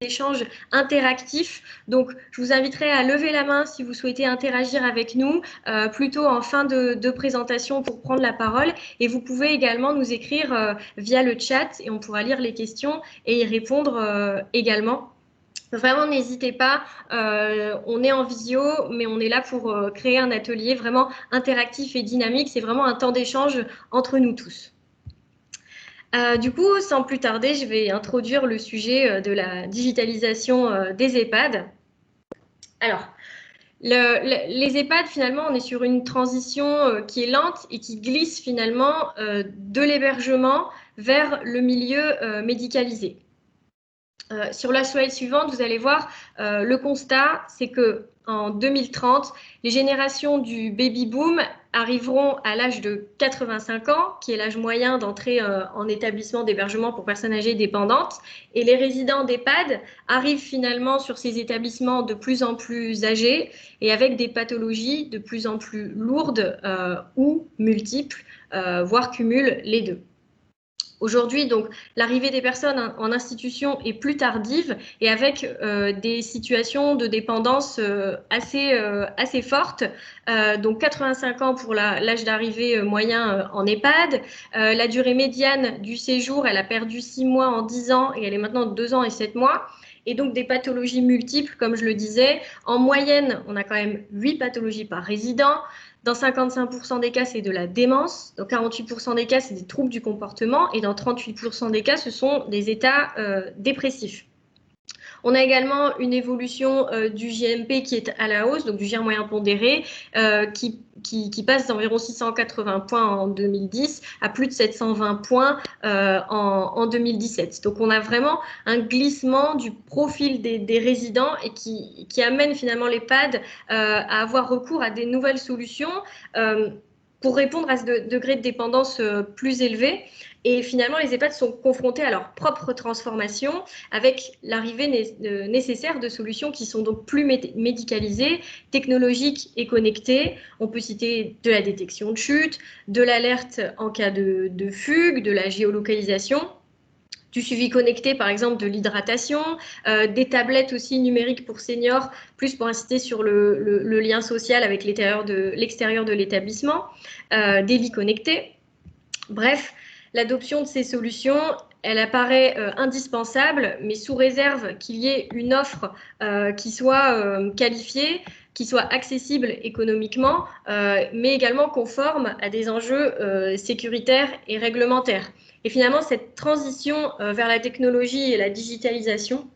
échange interactif. Donc, je vous inviterai à lever la main si vous souhaitez interagir avec nous, plutôt en fin de présentation pour prendre la parole. Et vous pouvez également nous écrire via le chat et on pourra lire les questions et y répondre également. Vraiment, n'hésitez pas, on est en visio, mais on est là pour créer un atelier vraiment interactif et dynamique. C'est vraiment un temps d'échange entre nous tous. Du coup, sans plus tarder, je vais introduire le sujet de la digitalisation des EHPAD. Alors, les EHPAD, finalement, on est sur une transition qui est lente et qui glisse finalement de l'hébergement vers le milieu médicalisé. Sur la slide suivante, vous allez voir, le constat, c'est que en 2030, les générations du baby-boom arriveront à l'âge de 85 ans, qui est l'âge moyen d'entrée en établissement d'hébergement pour personnes âgées dépendantes, et les résidents d'EHPAD arrivent finalement sur ces établissements de plus en plus âgés et avec des pathologies de plus en plus lourdes ou multiples, voire cumulent les deux. Aujourd'hui, donc, l'arrivée des personnes en institution est plus tardive et avec des situations de dépendance assez fortes. Donc, 85 ans pour l'âge d'arrivée moyen en EHPAD. La durée médiane du séjour, elle a perdu 6 mois en 10 ans et elle est maintenant de 2 ans et 7 mois. Et donc, des pathologies multiples, comme je le disais. En moyenne, on a quand même 8 pathologies par résident. Dans 55% des cas, c'est de la démence. Dans 48% des cas, c'est des troubles du comportement. Et dans 38% des cas, ce sont des états dépressifs. On a également une évolution du JMP qui est à la hausse, donc du GIR moyen pondéré, qui passe d'environ 680 points en 2010 à plus de 720 points en 2017. Donc on a vraiment un glissement du profil des résidents et qui amène finalement l'EHPAD à avoir recours à des nouvelles solutions pour répondre à ce degré de dépendance plus élevé. Et finalement, les EHPAD sont confrontés à leur propre transformation avec l'arrivée nécessaire de solutions qui sont donc plus médicalisées, technologiques et connectées. On peut citer de la détection de chute, de l'alerte en cas de fugue, de la géolocalisation, du suivi connecté, par exemple, de l'hydratation, des tablettes aussi numériques pour seniors, plus pour inciter sur le lien social avec l'extérieur de l'établissement, des lits connectés. Bref, l'adoption de ces solutions, elle apparaît indispensable, mais sous réserve qu'il y ait une offre qui soit qualifiée, qui soit accessible économiquement, mais également conforme à des enjeux sécuritaires et réglementaires. Et finalement, cette transition vers la technologie et la digitalisation,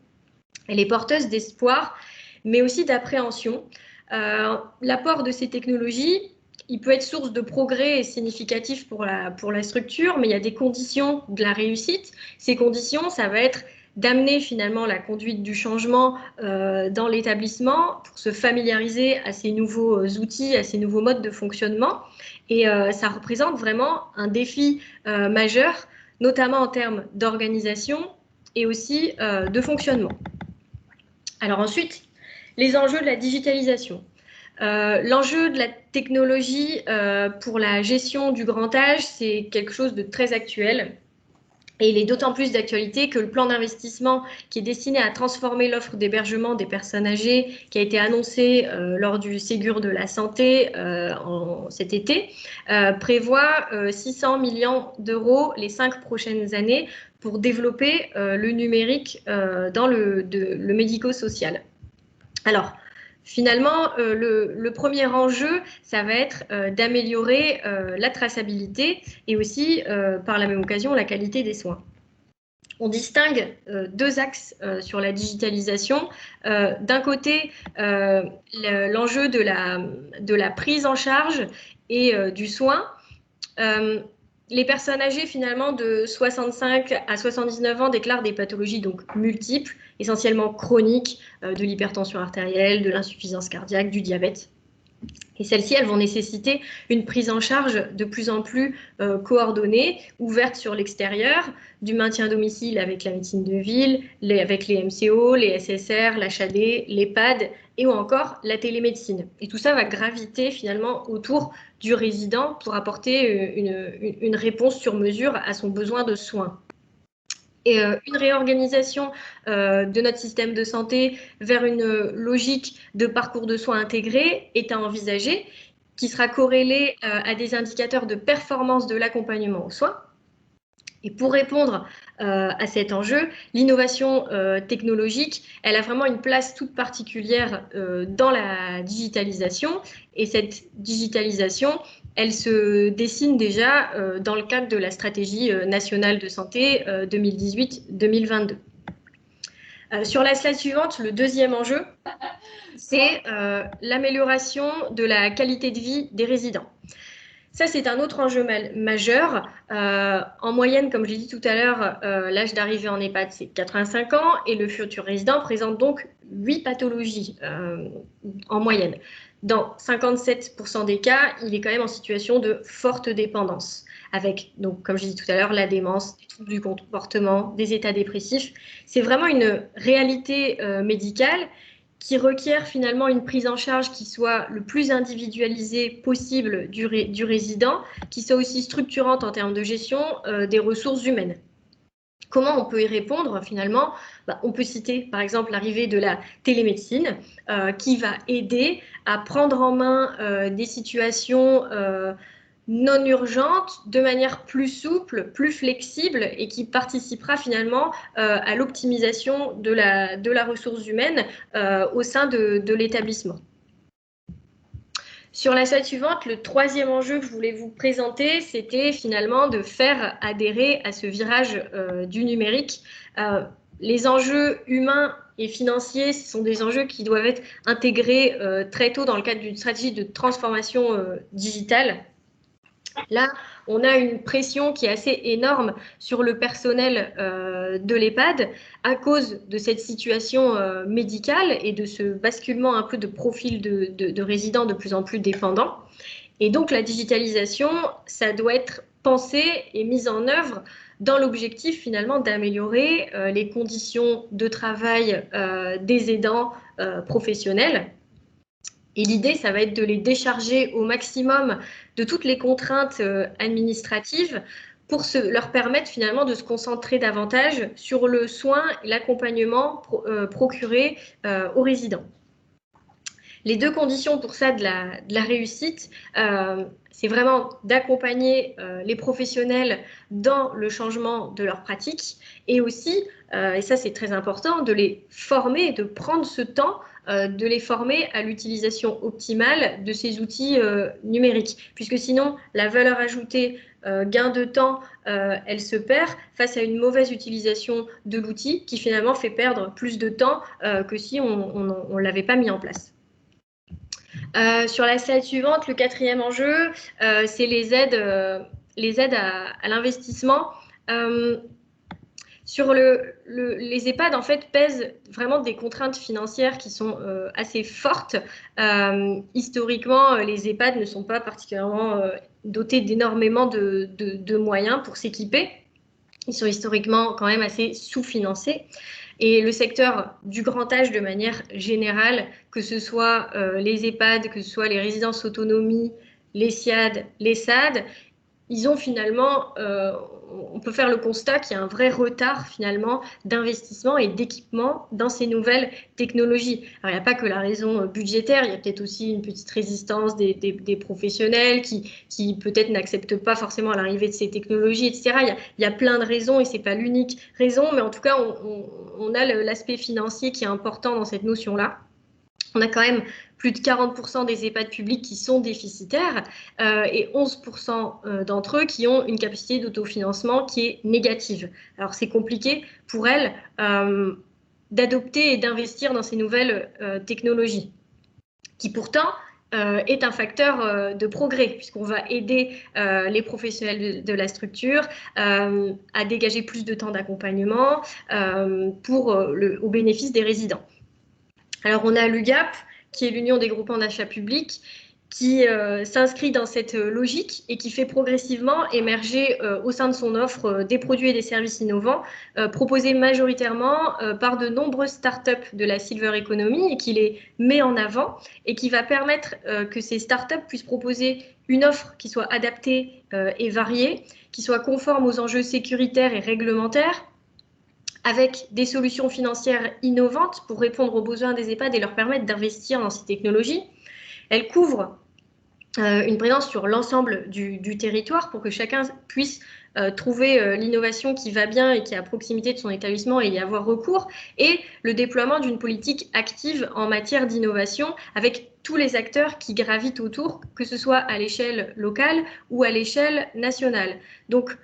elle est porteuse d'espoir, mais aussi d'appréhension. L'apport de ces technologies, il peut être source de progrès et significatif pour la structure, mais il y a des conditions de la réussite. Ces conditions, ça va être d'amener finalement la conduite du changement dans l'établissement pour se familiariser à ces nouveaux outils, à ces nouveaux modes de fonctionnement. Et ça représente vraiment un défi majeur, notamment en termes d'organisation et aussi de fonctionnement. Alors ensuite, les enjeux de la digitalisation. L'enjeu de la technologie pour la gestion du grand âge, c'est quelque chose de très actuel. Et il est d'autant plus d'actualité que le plan d'investissement qui est destiné à transformer l'offre d'hébergement des personnes âgées, qui a été annoncé lors du Ségur de la santé cet été, prévoit 600 millions d'euros les 5 prochaines années pour développer le numérique dans le médico-social. Alors, finalement, le premier enjeu, ça va être d'améliorer la traçabilité et aussi, par la même occasion, la qualité des soins. On distingue deux axes sur la digitalisation. D'un côté, l'enjeu de la prise en charge et du soin. Les personnes âgées, finalement, de 65 à 79 ans déclarent des pathologies donc multiples, essentiellement chroniques, de l'hypertension artérielle, de l'insuffisance cardiaque, du diabète. Et celles-ci, elles vont nécessiter une prise en charge de plus en plus coordonnée, ouverte sur l'extérieur, du maintien à domicile avec la médecine de ville, avec les MCO, les SSR, l'HAD, l'EHPAD et ou encore la télémédecine. Et tout ça va graviter finalement autour du résident pour apporter une réponse sur mesure à son besoin de soins. Et une réorganisation de notre système de santé vers une logique de parcours de soins intégrés est à envisager, qui sera corrélée à des indicateurs de performance de l'accompagnement aux soins. Et pour répondre à cet enjeu, l'innovation technologique, elle a vraiment une place toute particulière dans la digitalisation. Et cette digitalisation, elle se dessine déjà dans le cadre de la stratégie nationale de santé 2018-2022. Sur la slide suivante, le deuxième enjeu, c'est l'amélioration de la qualité de vie des résidents. Ça, c'est un autre enjeu majeur. En moyenne, comme je l'ai dit tout à l'heure, l'âge d'arrivée en EHPAD, c'est 85 ans et le futur résident présente donc 8 pathologies en moyenne. Dans 57% des cas, il est quand même en situation de forte dépendance, avec, donc, comme je l'ai dit tout à l'heure, la démence, des troubles du comportement, des états dépressifs. C'est vraiment une réalité médicale qui requiert finalement une prise en charge qui soit le plus individualisée possible du résident, qui soit aussi structurante en termes de gestion des ressources humaines. Comment on peut y répondre finalement? On peut citer par exemple l'arrivée de la télémédecine qui va aider à prendre en main des situations non urgente, de manière plus souple, plus flexible et qui participera finalement à l'optimisation de la ressource humaine au sein de l'établissement. Sur la slide suivante, le troisième enjeu que je voulais vous présenter, c'était finalement de faire adhérer à ce virage du numérique. Les enjeux humains et financiers, ce sont des enjeux qui doivent être intégrés très tôt dans le cadre d'une stratégie de transformation digitale. Là, on a une pression qui est assez énorme sur le personnel de l'EHPAD à cause de cette situation médicale et de ce basculement un peu de profil de résidents de plus en plus dépendants. Et donc, la digitalisation, ça doit être pensé et mis en œuvre dans l'objectif finalement d'améliorer les conditions de travail des aidants professionnels. Et l'idée, ça va être de les décharger au maximum de toutes les contraintes administratives pour leur permettre finalement de se concentrer davantage sur le soin et l'accompagnement procuré aux résidents. Les deux conditions pour ça de la réussite, c'est vraiment d'accompagner les professionnels dans le changement de leurs pratiques et aussi, et ça c'est très important, de les former, de prendre ce temps de les former à l'utilisation optimale de ces outils numériques, puisque sinon la valeur ajoutée, gain de temps, elle se perd face à une mauvaise utilisation de l'outil qui finalement fait perdre plus de temps que si on ne l'avait pas mis en place. Sur la slide suivante, le quatrième enjeu, c'est les aides à l'investissement. Sur les EHPAD, en fait, pèsent vraiment des contraintes financières qui sont assez fortes. Historiquement, les EHPAD ne sont pas particulièrement dotés d'énormément de moyens pour s'équiper. Ils sont historiquement quand même assez sous-financés. Et le secteur du grand âge de manière générale, que ce soit les EHPAD, que ce soit les résidences autonomie, les SIAD, les SAD, ils ont finalement, on peut faire le constat qu'il y a un vrai retard finalement d'investissement et d'équipement dans ces nouvelles technologies. Alors il n'y a pas que la raison budgétaire, il y a peut-être aussi une petite résistance des professionnels qui peut-être n'acceptent pas forcément l'arrivée de ces technologies, etc. Il y a plein de raisons et ce n'est pas l'unique raison, mais en tout cas on a l'aspect financier qui est important dans cette notion-là. On a quand même plus de 40% des EHPAD publics qui sont déficitaires et 11% d'entre eux qui ont une capacité d'autofinancement qui est négative. Alors c'est compliqué pour elles d'adopter et d'investir dans ces nouvelles technologies, qui pourtant est un facteur de progrès, puisqu'on va aider les professionnels de la structure à dégager plus de temps d'accompagnement au bénéfice des résidents. Alors, on a l'UGAP, qui est l'Union des groupements d'achat public, qui s'inscrit dans cette logique et qui fait progressivement émerger au sein de son offre des produits et des services innovants proposés majoritairement par de nombreuses startups de la Silver Economy et qui les met en avant et qui va permettre que ces startups puissent proposer une offre qui soit adaptée et variée, qui soit conforme aux enjeux sécuritaires et réglementaires, avec des solutions financières innovantes pour répondre aux besoins des EHPAD et leur permettre d'investir dans ces technologies. Elle couvre une présence sur l'ensemble du territoire pour que chacun puisse trouver l'innovation qui va bien et qui est à proximité de son établissement et y avoir recours, et le déploiement d'une politique active en matière d'innovation avec tous les acteurs qui gravitent autour, que ce soit à l'échelle locale ou à l'échelle nationale. Donc,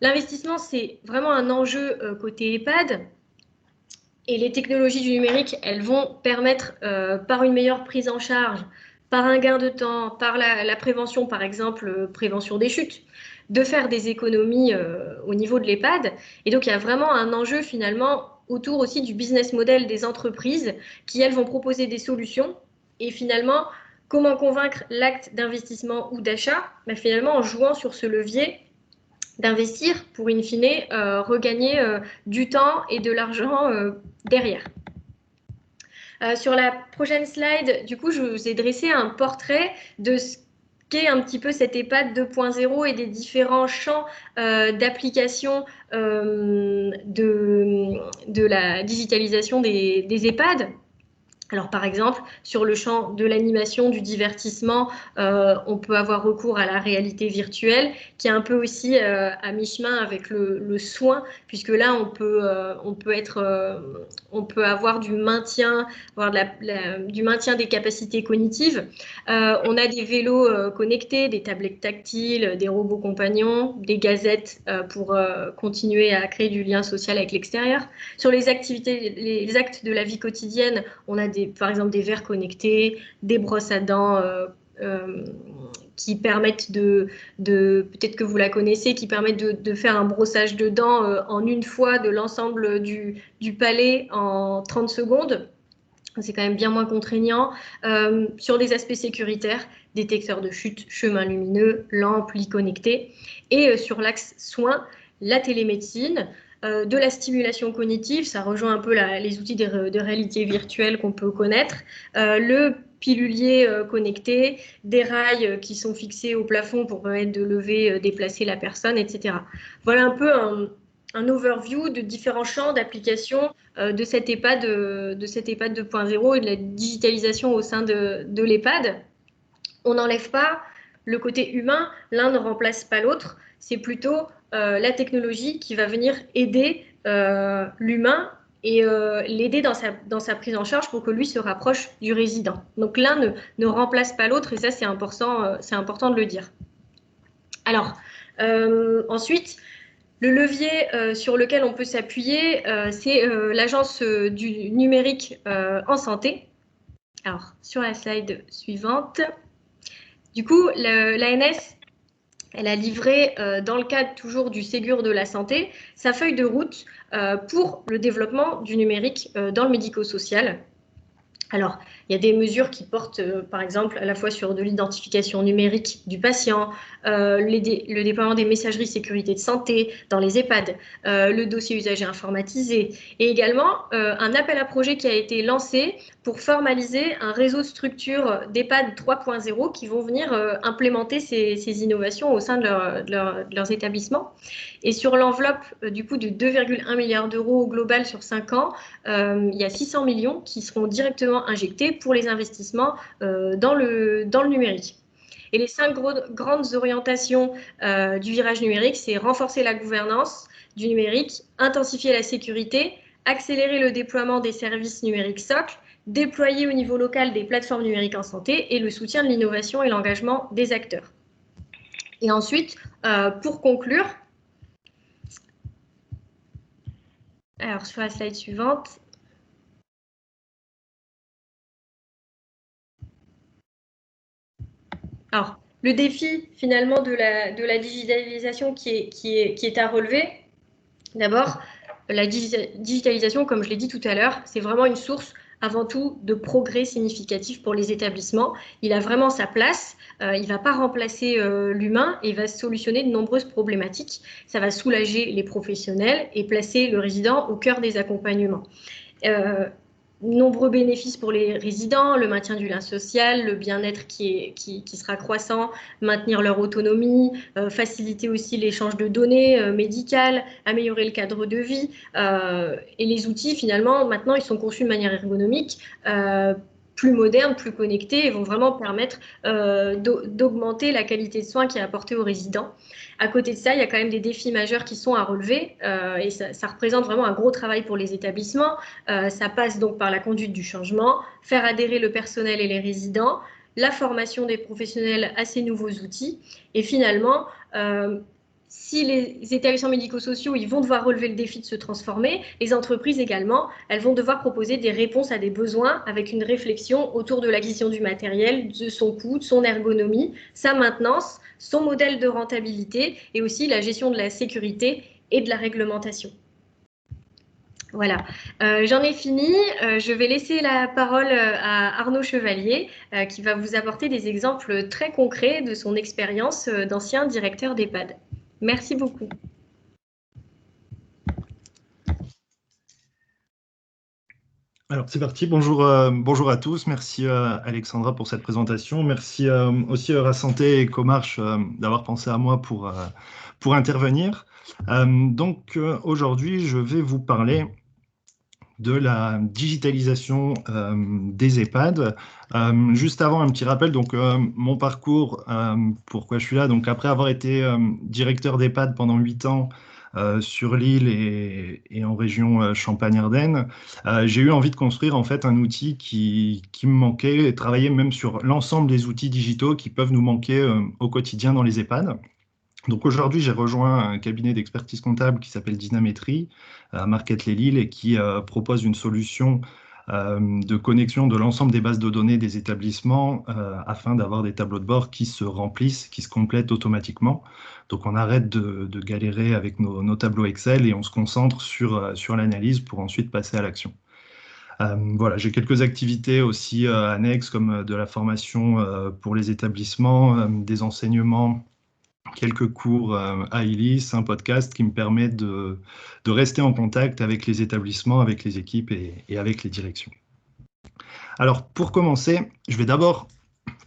l'investissement, c'est vraiment un enjeu côté EHPAD. Et les technologies du numérique, elles vont permettre, par une meilleure prise en charge, par un gain de temps, par la prévention, par exemple, prévention des chutes, de faire des économies au niveau de l'EHPAD. Et donc, il y a vraiment un enjeu finalement autour aussi du business model des entreprises qui, elles, vont proposer des solutions. Et finalement, comment convaincre l'acte d'investissement ou d'achat? Finalement, en jouant sur ce levier d'investir pour, in fine, regagner du temps et de l'argent derrière. Sur la prochaine slide, du coup, je vous ai dressé un portrait de ce qu'est un petit peu cette EHPAD 2.0 et des différents champs d'application de la digitalisation des EHPAD. Alors, par exemple, sur le champ de l'animation, du divertissement, on peut avoir recours à la réalité virtuelle, qui est un peu aussi à mi-chemin avec le soin, puisque là, on peut avoir du maintien, du maintien des capacités cognitives. On a des vélos connectés, des tablettes tactiles, des robots compagnons, des gazettes pour continuer à créer du lien social avec l'extérieur. Sur les activités, les actes de la vie quotidienne, on a par exemple des verres connectés, des brosses à dents qui permettent peut-être que vous la connaissez, qui permettent de faire un brossage de dents en une fois de l'ensemble du palais en 30 secondes. C'est quand même bien moins contraignant. Sur des aspects sécuritaires, détecteurs de chute, chemins lumineux, lampes, lits connectés. Et sur l'axe soins, la télémédecine, de la stimulation cognitive, ça rejoint un peu les outils de réalité virtuelle qu'on peut connaître, le pilulier connecté, des rails qui sont fixés au plafond pour permettre de lever, déplacer la personne, etc. Voilà un peu un overview de différents champs d'application de cette EHPAD 2.0 et de la digitalisation au sein de l'EHPAD. On n'enlève pas le côté humain, l'un ne remplace pas l'autre, c'est plutôt la technologie qui va venir aider l'humain et l'aider dans sa prise en charge pour que lui se rapproche du résident. Donc l'un ne remplace pas l'autre, et ça c'est important de le dire. Alors, ensuite, le levier sur lequel on peut s'appuyer, c'est l'Agence du numérique en santé. Alors, sur la slide suivante, du coup, l'ANS, elle a livré, dans le cadre toujours du Ségur de la santé, sa feuille de route pour le développement du numérique dans le médico-social. Alors, il y a des mesures qui portent, par exemple, à la fois sur de l'identification numérique du patient, le déploiement des messageries sécurité de santé dans les EHPAD, le dossier usager informatisé, et également un appel à projet qui a été lancé pour formaliser un réseau de structures d'EHPAD 3.0 qui vont venir implémenter ces innovations au sein de leurs établissements. Et sur l'enveloppe du coup de 2,1 milliards d'euros au global sur 5 ans, il y a 600 millions qui seront directement injectés pour les investissements dans le numérique. Et les 5 grandes orientations du virage numérique, c'est renforcer la gouvernance du numérique, intensifier la sécurité, accélérer le déploiement des services numériques socles, déployer au niveau local des plateformes numériques en santé et le soutien de l'innovation et l'engagement des acteurs. Et ensuite, pour conclure, alors sur la slide suivante, alors, le défi finalement de la digitalisation qui est à relever, d'abord, la digitalisation, comme je l'ai dit tout à l'heure, c'est vraiment une source avant tout de progrès significatif pour les établissements. Il a vraiment sa place, il ne va pas remplacer l'humain et il va solutionner de nombreuses problématiques. Ça va soulager les professionnels et placer le résident au cœur des accompagnements. nombreux bénéfices pour les résidents, le maintien du lien social, le bien-être qui sera croissant, maintenir leur autonomie, faciliter aussi l'échange de données médicales, améliorer le cadre de vie. Et les outils, finalement, maintenant, ils sont conçus de manière ergonomique, plus modernes, plus connectés, et vont vraiment permettre d'augmenter la qualité de soins qui est apportée aux résidents. À côté de ça, il y a quand même des défis majeurs qui sont à relever et ça représente vraiment un gros travail pour les établissements. Ça passe donc par la conduite du changement, faire adhérer le personnel et les résidents, la formation des professionnels à ces nouveaux outils et finalement, si les établissements médico-sociaux ils vont devoir relever le défi de se transformer, les entreprises également, elles vont devoir proposer des réponses à des besoins avec une réflexion autour de l'acquisition du matériel, de son coût, de son ergonomie, sa maintenance, son modèle de rentabilité et aussi la gestion de la sécurité et de la réglementation. Voilà, j'en ai fini. Je vais laisser la parole à Arnaud Chevalier qui va vous apporter des exemples très concrets de son expérience d'ancien directeur d'EHPAD. Merci beaucoup. Alors c'est parti, bonjour, bonjour à tous, merci Alexandra pour cette présentation, merci aussi Santé et Comarch d'avoir pensé à moi pour intervenir. Donc aujourd'hui je vais vous parler de la digitalisation des EHPAD. Juste avant, un petit rappel, donc mon parcours, pourquoi je suis là. Donc après avoir été directeur d'EHPAD pendant 8 ans sur l'île et en région Champagne-Ardenne, j'ai eu envie de construire en fait un outil qui me manquait et travailler même sur l'ensemble des outils digitaux qui peuvent nous manquer au quotidien dans les EHPAD. Donc aujourd'hui, j'ai rejoint un cabinet d'expertise comptable qui s'appelle Dynamétrie, à Marquette-les-Lilles, et qui propose une solution de connexion de l'ensemble des bases de données des établissements afin d'avoir des tableaux de bord qui se remplissent, qui se complètent automatiquement. Donc on arrête de galérer avec nos tableaux Excel et on se concentre sur l'analyse pour ensuite passer à l'action. Voilà, j'ai quelques activités aussi annexes comme de la formation pour les établissements, des enseignements, quelques cours à ILIS, un podcast qui me permet de rester en contact avec les établissements, avec les équipes et avec les directions. Alors, pour commencer, je vais d'abord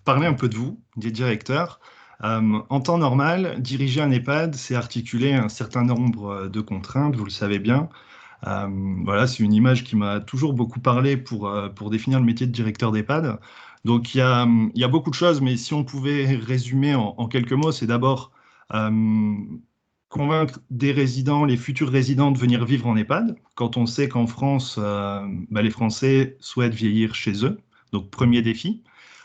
parler un peu de vous, des directeurs. En temps normal, diriger un EHPAD, c'est articuler un certain nombre de contraintes, vous le savez bien. Voilà, c'est une image qui m'a toujours beaucoup parlé pour définir le métier de directeur d'EHPAD. Donc il y a beaucoup de choses, mais si on pouvait résumer en quelques mots, c'est d'abord convaincre des résidents, les futurs résidents, de venir vivre en EHPAD, quand on sait qu'en France, les Français souhaitent vieillir chez eux. Donc premier défi.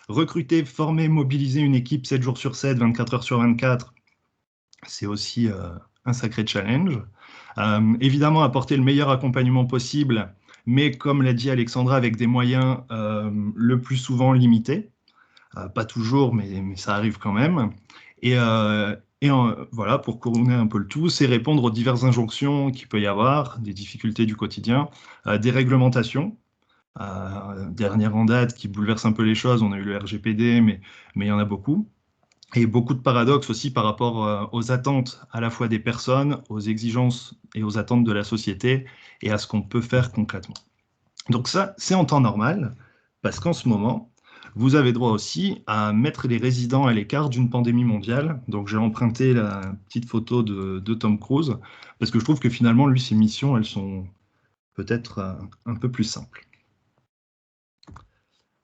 Recruter, former, mobiliser une équipe 7 jours sur 7, 24 heures sur 24, c'est aussi un sacré challenge. Évidemment, apporter le meilleur accompagnement possible, mais comme l'a dit Alexandra, avec des moyens le plus souvent limités. Pas toujours, mais ça arrive quand même. Et voilà, pour couronner un peu le tout, c'est répondre aux diverses injonctions qu'il peut y avoir, des difficultés du quotidien, des réglementations. Dernière en date qui bouleverse un peu les choses, on a eu le RGPD, mais il y en a beaucoup. Et beaucoup de paradoxes aussi par rapport aux attentes à la fois des personnes, aux exigences et aux attentes de la société et à ce qu'on peut faire concrètement. Donc ça, c'est en temps normal, parce qu'en ce moment, vous avez droit aussi à mettre les résidents à l'écart d'une pandémie mondiale. Donc j'ai emprunté la petite photo de Tom Cruise, parce que je trouve que finalement, lui, ses missions, elles sont peut-être un peu plus simples.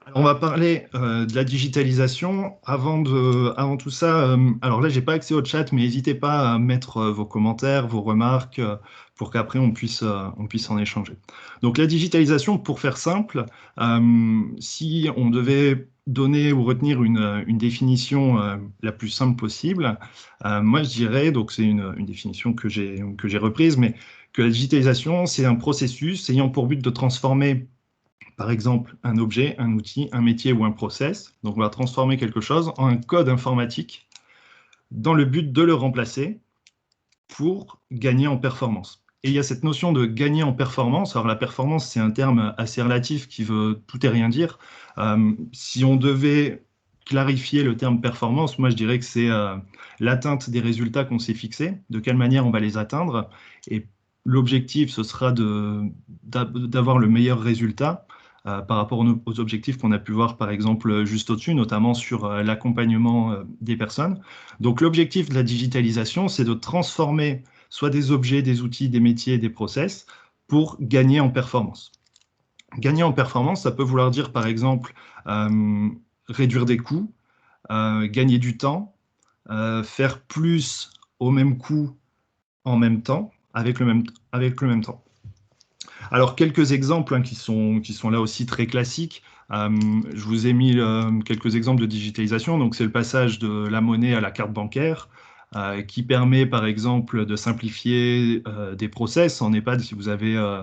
Alors, on va parler de la digitalisation. Avant tout ça, alors là, je n'ai pas accès au chat, mais n'hésitez pas à mettre vos commentaires, vos remarques, pour qu'après on puisse en échanger. Donc la digitalisation, pour faire simple, si on devait donner ou retenir une définition la plus simple possible, moi je dirais, donc c'est une définition que j'ai reprise, mais que la digitalisation, c'est un processus ayant pour but de transformer par exemple, un objet, un outil, un métier ou un process. Donc, on va transformer quelque chose en un code informatique dans le but de le remplacer pour gagner en performance. Et il y a cette notion de gagner en performance. Alors, la performance, c'est un terme assez relatif qui veut tout et rien dire. Si on devait clarifier le terme performance, moi, je dirais que c'est l'atteinte des résultats qu'on s'est fixés, de quelle manière on va les atteindre. Et l'objectif, ce sera d'avoir le meilleur résultat par rapport aux objectifs qu'on a pu voir par exemple juste au-dessus, notamment sur l'accompagnement des personnes. Donc l'objectif de la digitalisation, c'est de transformer soit des objets, des outils, des métiers, des process pour gagner en performance. Gagner en performance, ça peut vouloir dire par exemple réduire des coûts, gagner du temps, faire plus au même coût en même temps, avec le même temps. Alors, quelques exemples qui sont là aussi très classiques. Je vous ai mis quelques exemples de digitalisation. Donc, c'est le passage de la monnaie à la carte bancaire, qui permet, par exemple, de simplifier des process. En EHPAD, si vous avez,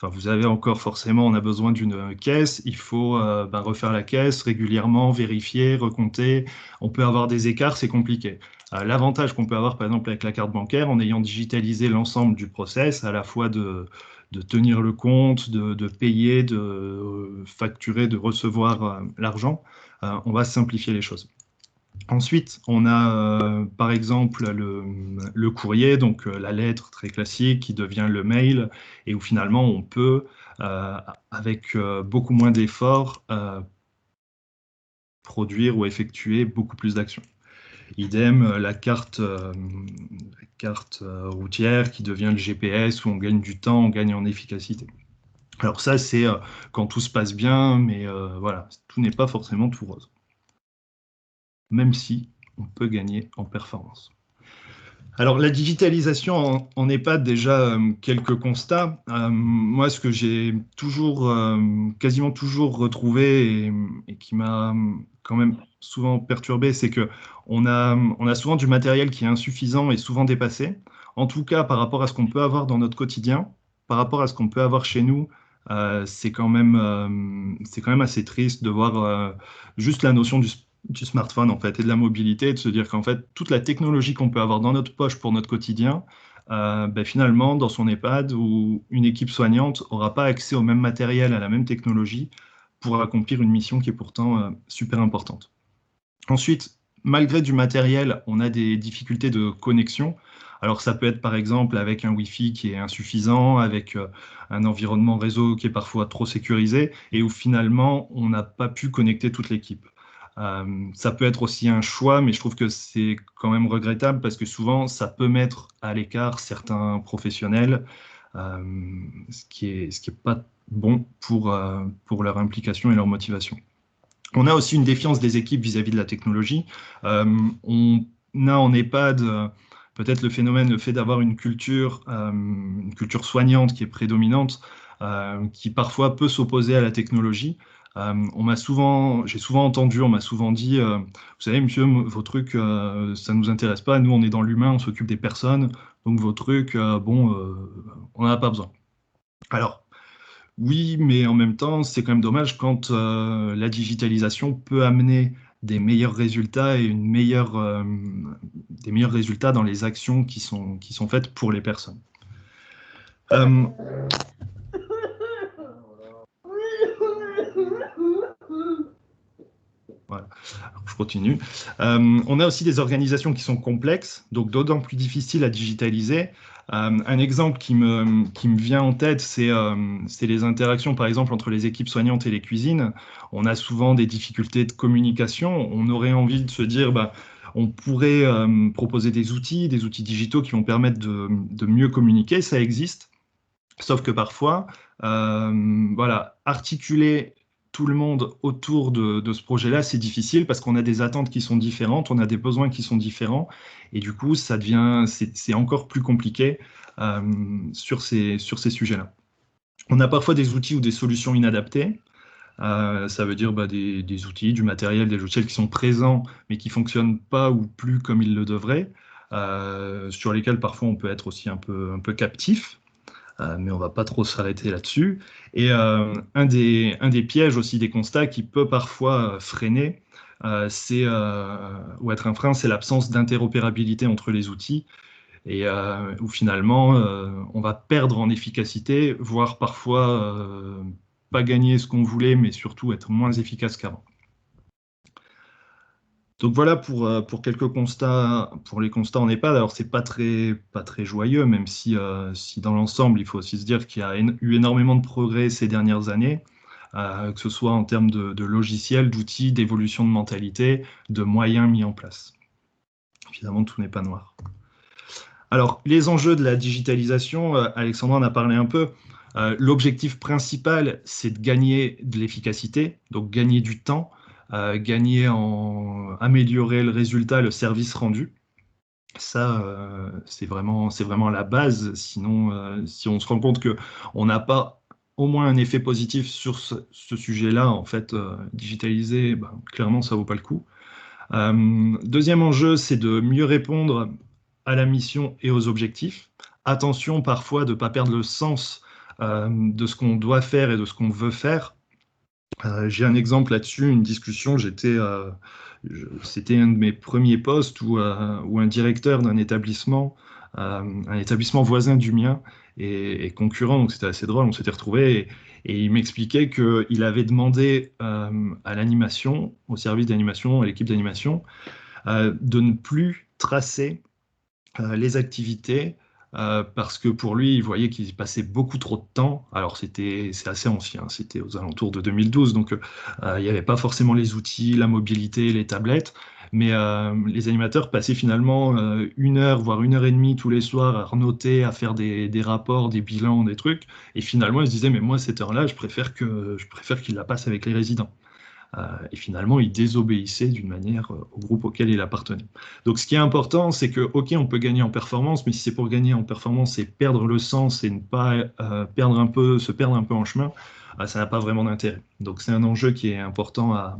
vous avez encore forcément, on a besoin d'une caisse. Il faut refaire la caisse régulièrement, vérifier, recompter. On peut avoir des écarts, c'est compliqué. L'avantage qu'on peut avoir, par exemple, avec la carte bancaire, en ayant digitalisé l'ensemble du process, à la fois de tenir le compte, de payer, de facturer, de recevoir l'argent, on va simplifier les choses. Ensuite, on a par exemple le courrier, donc la lettre très classique qui devient le mail, et où finalement on peut, avec beaucoup moins d'efforts, produire ou effectuer beaucoup plus d'actions. Idem, la carte routière qui devient le GPS, où on gagne du temps, on gagne en efficacité. Alors ça, c'est quand tout se passe bien, mais voilà, tout n'est pas forcément tout rose. Même si on peut gagner en performance. Alors la digitalisation en EHPAD, déjà quelques constats. Moi, ce que j'ai toujours, quasiment toujours retrouvé et qui m'a quand même souvent perturbé, c'est que on a souvent du matériel qui est insuffisant et souvent dépassé. En tout cas, par rapport à ce qu'on peut avoir dans notre quotidien, par rapport à ce qu'on peut avoir chez nous, c'est quand même assez triste de voir juste la notion du smartphone en fait et de la mobilité, de se dire qu'en fait toute la technologie qu'on peut avoir dans notre poche pour notre quotidien, finalement dans son EHPAD ou une équipe soignante n'aura pas accès au même matériel, à la même technologie pour accomplir une mission qui est pourtant super importante. Ensuite, malgré du matériel, on a des difficultés de connexion. Alors ça peut être par exemple avec un Wi-Fi qui est insuffisant, avec un environnement réseau qui est parfois trop sécurisé et où finalement on n'a pas pu connecter toute l'équipe. Ça peut être aussi un choix, mais je trouve que c'est quand même regrettable parce que souvent, ça peut mettre à l'écart certains professionnels, ce qui est pas bon pour leur implication et leur motivation. On a aussi une défiance des équipes vis-à-vis de la technologie. On a en EHPAD peut-être le fait d'avoir une culture soignante qui est prédominante, qui parfois peut s'opposer à la technologie. J'ai souvent entendu, on m'a souvent dit, vous savez, monsieur, vos trucs, ça ne nous intéresse pas. Nous, on est dans l'humain, on s'occupe des personnes. Donc, vos trucs, on n'en a pas besoin. Alors, oui, mais en même temps, c'est quand même dommage quand la digitalisation peut amener des meilleurs résultats et des meilleurs résultats dans les actions qui sont faites pour les personnes. Voilà. Alors, je continue. On a aussi des organisations qui sont complexes, donc d'autant plus difficiles à digitaliser. Un exemple qui me vient en tête, c'est les interactions, par exemple, entre les équipes soignantes et les cuisines. On a souvent des difficultés de communication. On aurait envie de se dire, on pourrait proposer des outils digitaux qui vont permettre de mieux communiquer. Ça existe. Sauf que parfois, voilà, articuler tout le monde autour de ce projet-là, c'est difficile parce qu'on a des attentes qui sont différentes, on a des besoins qui sont différents, et du coup, c'est encore plus compliqué sur ces sujets-là. On a parfois des outils ou des solutions inadaptées. Ça veut dire des outils, du matériel, des logiciels qui sont présents, mais qui ne fonctionnent pas ou plus comme ils le devraient, sur lesquels parfois on peut être aussi un peu captif. Mais on ne va pas trop s'arrêter là-dessus. Et un des pièges aussi, des constats qui peut parfois freiner, ou être un frein, c'est l'absence d'interopérabilité entre les outils, et où finalement, on va perdre en efficacité, voire parfois pas gagner ce qu'on voulait, mais surtout être moins efficace qu'avant. Donc voilà pour quelques constats, pour les constats en EHPAD. Alors c'est pas très joyeux, même si dans l'ensemble, il faut aussi se dire qu'il y a eu énormément de progrès ces dernières années. que ce soit en termes de logiciels, d'outils, d'évolution de mentalité, de moyens mis en place. Évidemment, tout n'est pas noir. Alors, les enjeux de la digitalisation, Alexandra en a parlé un peu. L'objectif principal, c'est de gagner de l'efficacité, donc gagner du temps, améliorer le résultat, le service rendu. Ça, c'est vraiment la base. Sinon, si on se rend compte qu'on n'a pas au moins un effet positif sur ce sujet-là, en fait, digitaliser, ben, clairement, ça vaut pas le coup. Deuxième enjeu, c'est de mieux répondre à la mission et aux objectifs. Attention parfois de ne pas perdre le sens de ce qu'on doit faire et de ce qu'on veut faire. J'ai un exemple là-dessus, une discussion, c'était un de mes premiers postes où un directeur d'un établissement, un établissement voisin du mien et concurrent, donc c'était assez drôle, on s'était retrouvés et il m'expliquait qu'il avait demandé à l'animation, au service d'animation, à l'équipe d'animation, de ne plus tracer les activités parce que pour lui, il voyait qu'il y passait beaucoup trop de temps. Alors c'est assez ancien, c'était aux alentours de 2012, donc il n'y avait pas forcément les outils, la mobilité, les tablettes, mais les animateurs passaient finalement 1 heure, voire 1 heure et demie tous les soirs à noter, à faire des rapports, des bilans, des trucs, et finalement ils se disaient, mais moi cette heure-là, je préfère qu'il la passe avec les résidents. Et finalement, il désobéissait d'une manière au groupe auquel il appartenait. Donc ce qui est important, c'est que, ok, on peut gagner en performance, mais si c'est pour gagner en performance et perdre le sens et ne pas se perdre un peu en chemin, ça n'a pas vraiment d'intérêt. Donc c'est un enjeu qui est important à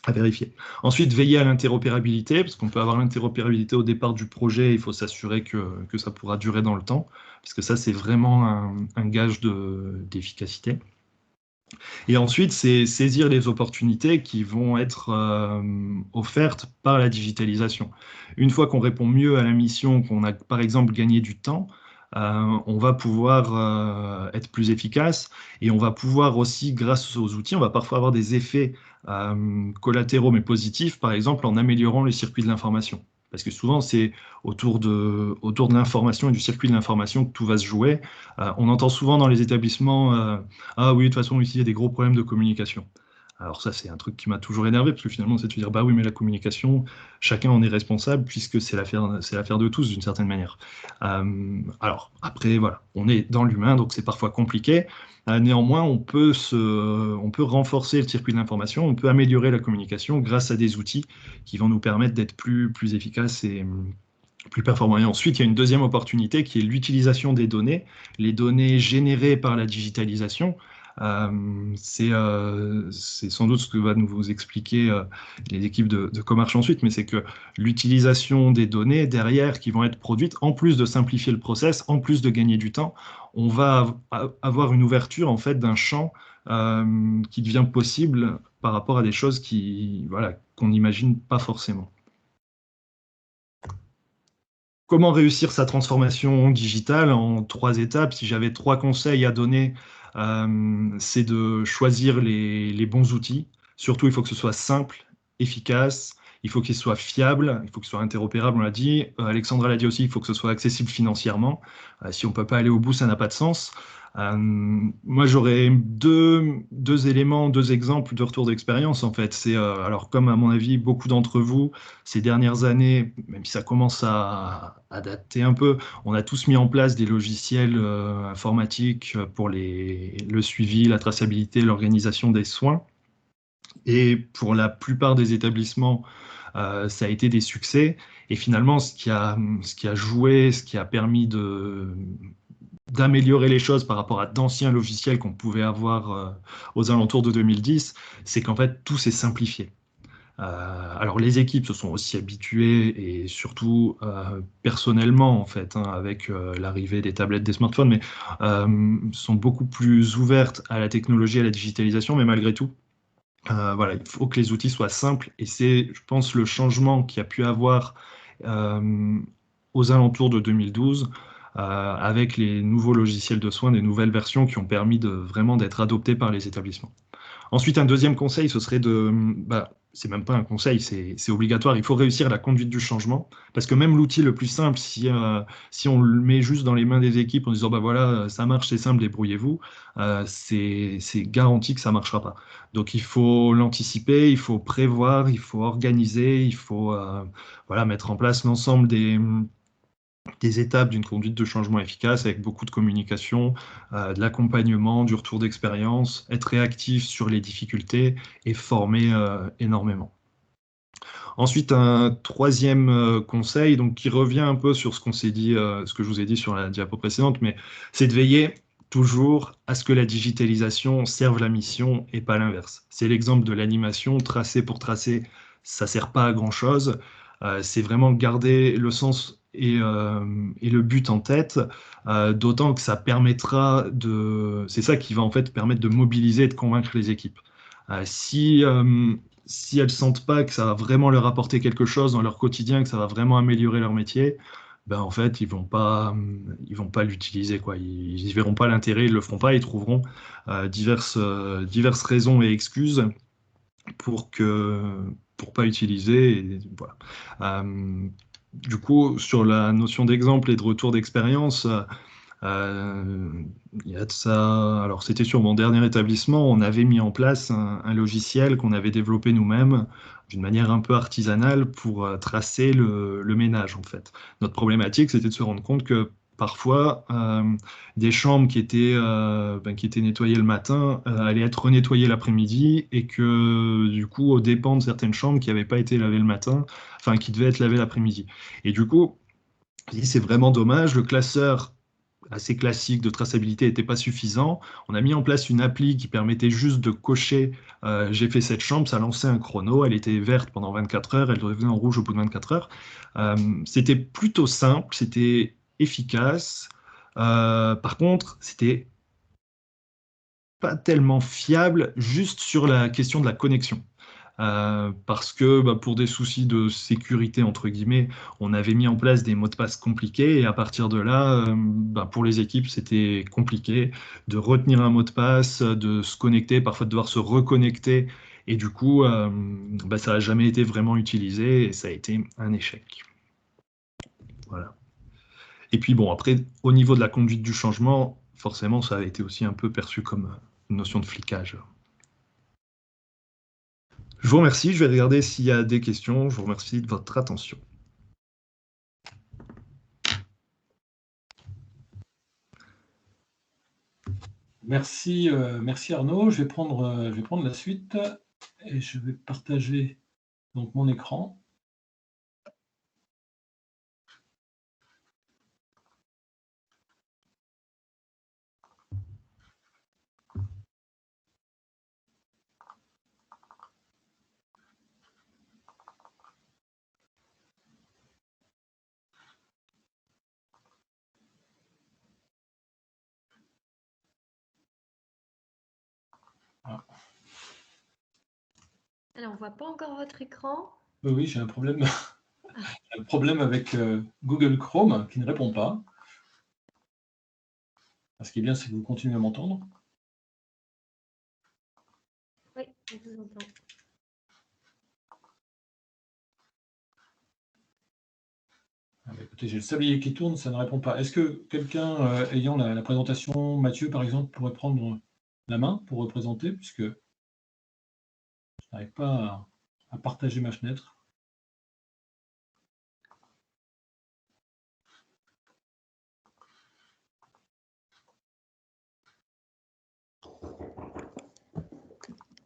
vérifier. Ensuite, veiller à l'interopérabilité, parce qu'on peut avoir l'interopérabilité au départ du projet, il faut s'assurer que ça pourra durer dans le temps, parce que ça, c'est vraiment un gage d'efficacité. Et ensuite, c'est saisir les opportunités qui vont être offertes par la digitalisation. Une fois qu'on répond mieux à la mission, qu'on a par exemple gagné du temps, on va pouvoir être plus efficace et on va pouvoir aussi, grâce aux outils, on va parfois avoir des effets collatéraux mais positifs, par exemple en améliorant les circuits de l'information. Parce que souvent, c'est autour de l'information et du circuit de l'information que tout va se jouer. On entend souvent dans les établissements ah oui, de toute façon, ici, il y a des gros problèmes de communication. Alors ça, c'est un truc qui m'a toujours énervé, parce que finalement, c'est de se dire, bah oui, mais la communication, chacun en est responsable, puisque c'est l'affaire de tous, d'une certaine manière. Alors, après, voilà, on est dans l'humain, donc c'est parfois compliqué. Néanmoins, on peut renforcer le circuit de l'information, on peut améliorer la communication grâce à des outils qui vont nous permettre d'être plus efficaces et plus performants. Et ensuite, il y a une deuxième opportunité qui est l'utilisation des données, les données générées par la digitalisation. C'est sans doute ce que va nous expliquer les équipes de Comarch ensuite, mais c'est que l'utilisation des données derrière qui vont être produites, en plus de simplifier le process, en plus de gagner du temps, on va avoir une ouverture en fait d'un champ qui devient possible par rapport à des choses qu'on n'imagine pas forcément. Comment réussir sa transformation digitale en 3 étapes? Si j'avais 3 conseils à donner, c'est de choisir les bons outils. Surtout, il faut que ce soit simple, efficace, il faut qu'il soit fiable, il faut qu'il soit interopérable, on l'a dit. Alexandra l'a dit aussi, il faut que ce soit accessible financièrement. Si on ne peut pas aller au bout, ça n'a pas de sens. Moi, j'aurais deux éléments, 2 exemples de retour d'expérience, en fait. Alors, comme à mon avis, beaucoup d'entre vous, ces dernières années, même si ça commence à dater un peu, on a tous mis en place des logiciels informatiques pour le suivi, la traçabilité, l'organisation des soins. Et pour la plupart des établissements, ça a été des succès. Et finalement, ce qui a joué, ce qui a permis d'améliorer les choses par rapport à d'anciens logiciels qu'on pouvait avoir aux alentours de 2010, c'est qu'en fait, tout s'est simplifié. Alors les équipes se sont aussi habituées et surtout personnellement en fait, hein, avec l'arrivée des tablettes, des smartphones, mais sont beaucoup plus ouvertes à la technologie, à la digitalisation, mais malgré tout, voilà, il faut que les outils soient simples et c'est, je pense, le changement qu'il y a pu avoir aux alentours de 2012 avec les nouveaux logiciels de soins, des nouvelles versions qui ont permis vraiment d'être adoptés par les établissements. Ensuite, un deuxième conseil, ce serait c'est même pas un conseil, c'est obligatoire. Il faut réussir la conduite du changement, parce que même l'outil le plus simple, si on le met juste dans les mains des équipes en disant bah voilà, ça marche, c'est simple, débrouillez-vous, c'est garanti que ça marchera pas. Donc il faut l'anticiper, il faut prévoir, il faut organiser, il faut voilà, mettre en place l'ensemble des étapes d'une conduite de changement efficace avec beaucoup de communication, de l'accompagnement, du retour d'expérience, être réactif sur les difficultés et former énormément. Ensuite, un troisième conseil, donc qui revient un peu sur ce qu'on s'est dit, ce que je vous ai dit sur la diapo précédente, mais c'est de veiller toujours à ce que la digitalisation serve la mission et pas l'inverse. C'est l'exemple de l'animation, tracé pour tracer, ça sert pas à grand chose. C'est vraiment garder le sens et le but en tête, d'autant que ça permettra de, c'est ça qui va en fait permettre de mobiliser et de convaincre les équipes. Si elles sentent pas que ça va vraiment leur apporter quelque chose dans leur quotidien, que ça va vraiment améliorer leur métier, ben en fait ils vont pas l'utiliser quoi. Ils y verront pas l'intérêt, ils le feront pas, ils trouveront diverses raisons et excuses pour pas utiliser. Et voilà. Du coup, sur la notion d'exemple et de retour d'expérience. Il y a de ça. Alors, c'était sur mon dernier établissement, on avait mis en place un logiciel qu'on avait développé nous-mêmes d'une manière un peu artisanale pour tracer le ménage, en fait. Notre problématique, c'était de se rendre compte que parfois, des chambres qui étaient nettoyées le matin allaient être renettoyées l'après-midi et que, du coup, aux dépens de certaines chambres qui n'avaient pas été lavées le matin, enfin, qui devaient être lavées l'après-midi. Et du coup, c'est vraiment dommage. Le classeur assez classique de traçabilité n'était pas suffisant. On a mis en place une appli qui permettait juste de cocher j'ai fait cette chambre, ça lançait un chrono, elle était verte pendant 24 heures, elle devenait en rouge au bout de 24 heures. C'était plutôt simple, c'était efficace. Par contre, c'était pas tellement fiable juste sur la question de la connexion. Parce que bah, pour des soucis de sécurité, entre guillemets, on avait mis en place des mots de passe compliqués et à partir de là, bah, pour les équipes, c'était compliqué de retenir un mot de passe, de se connecter, parfois de devoir se reconnecter. Et du coup, bah, ça n'a jamais été vraiment utilisé et ça a été un échec. Voilà. Et puis bon, après, au niveau de la conduite du changement, forcément, ça a été aussi un peu perçu comme une notion de flicage. Je vous remercie, je vais regarder s'il y a des questions. Je vous remercie de votre attention. Merci, merci Arnaud. Je vais prendre la suite et je vais partager donc mon écran. Alors, on ne voit pas encore votre écran. Oui, j'ai un problème, un problème avec Google Chrome qui ne répond pas. Ce qui est bien, c'est que vous continuez à m'entendre. Oui, je vous entends. Écoutez, j'ai le sablier qui tourne, ça ne répond pas. Est-ce que quelqu'un ayant la présentation, Mathieu par exemple, pourrait prendre la main pour représenter, puisque je n'arrive pas à partager ma fenêtre.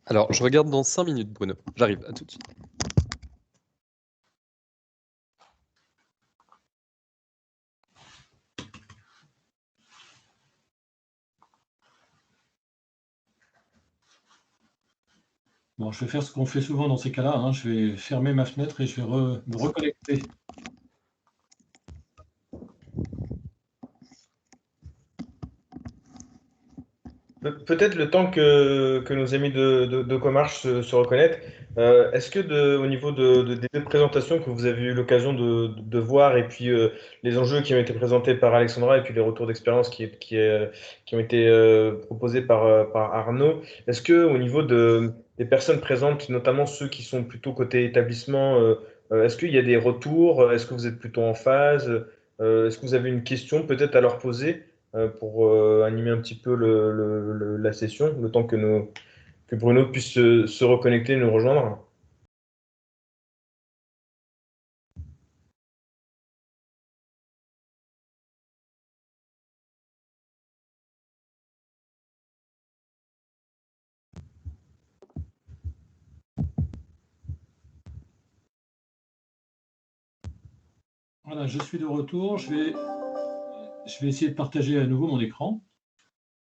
Alors, je regarde dans 5 minutes, Bruno. J'arrive, à tout de suite. Bon, je vais faire ce qu'on fait souvent dans ces cas-là. Hein. Je vais fermer ma fenêtre et je vais me reconnecter. Peut-être le temps que nos amis de Comarch se reconnectent, Est-ce que au niveau des deux présentations que vous avez eu l'occasion de voir, et puis les enjeux qui ont été présentés par Alexandra, et puis les retours d'expérience qui ont été proposés par Arnaud, est-ce que au niveau des personnes présentes, notamment ceux qui sont plutôt côté établissement, est-ce qu'il y a des retours? Est-ce que vous êtes plutôt en phase? Est-ce que vous avez une question peut-être à leur poser pour animer un petit peu la session, le temps que Bruno puisse se reconnecter et nous rejoindre? Voilà, je suis de retour. Je vais essayer de partager à nouveau mon écran.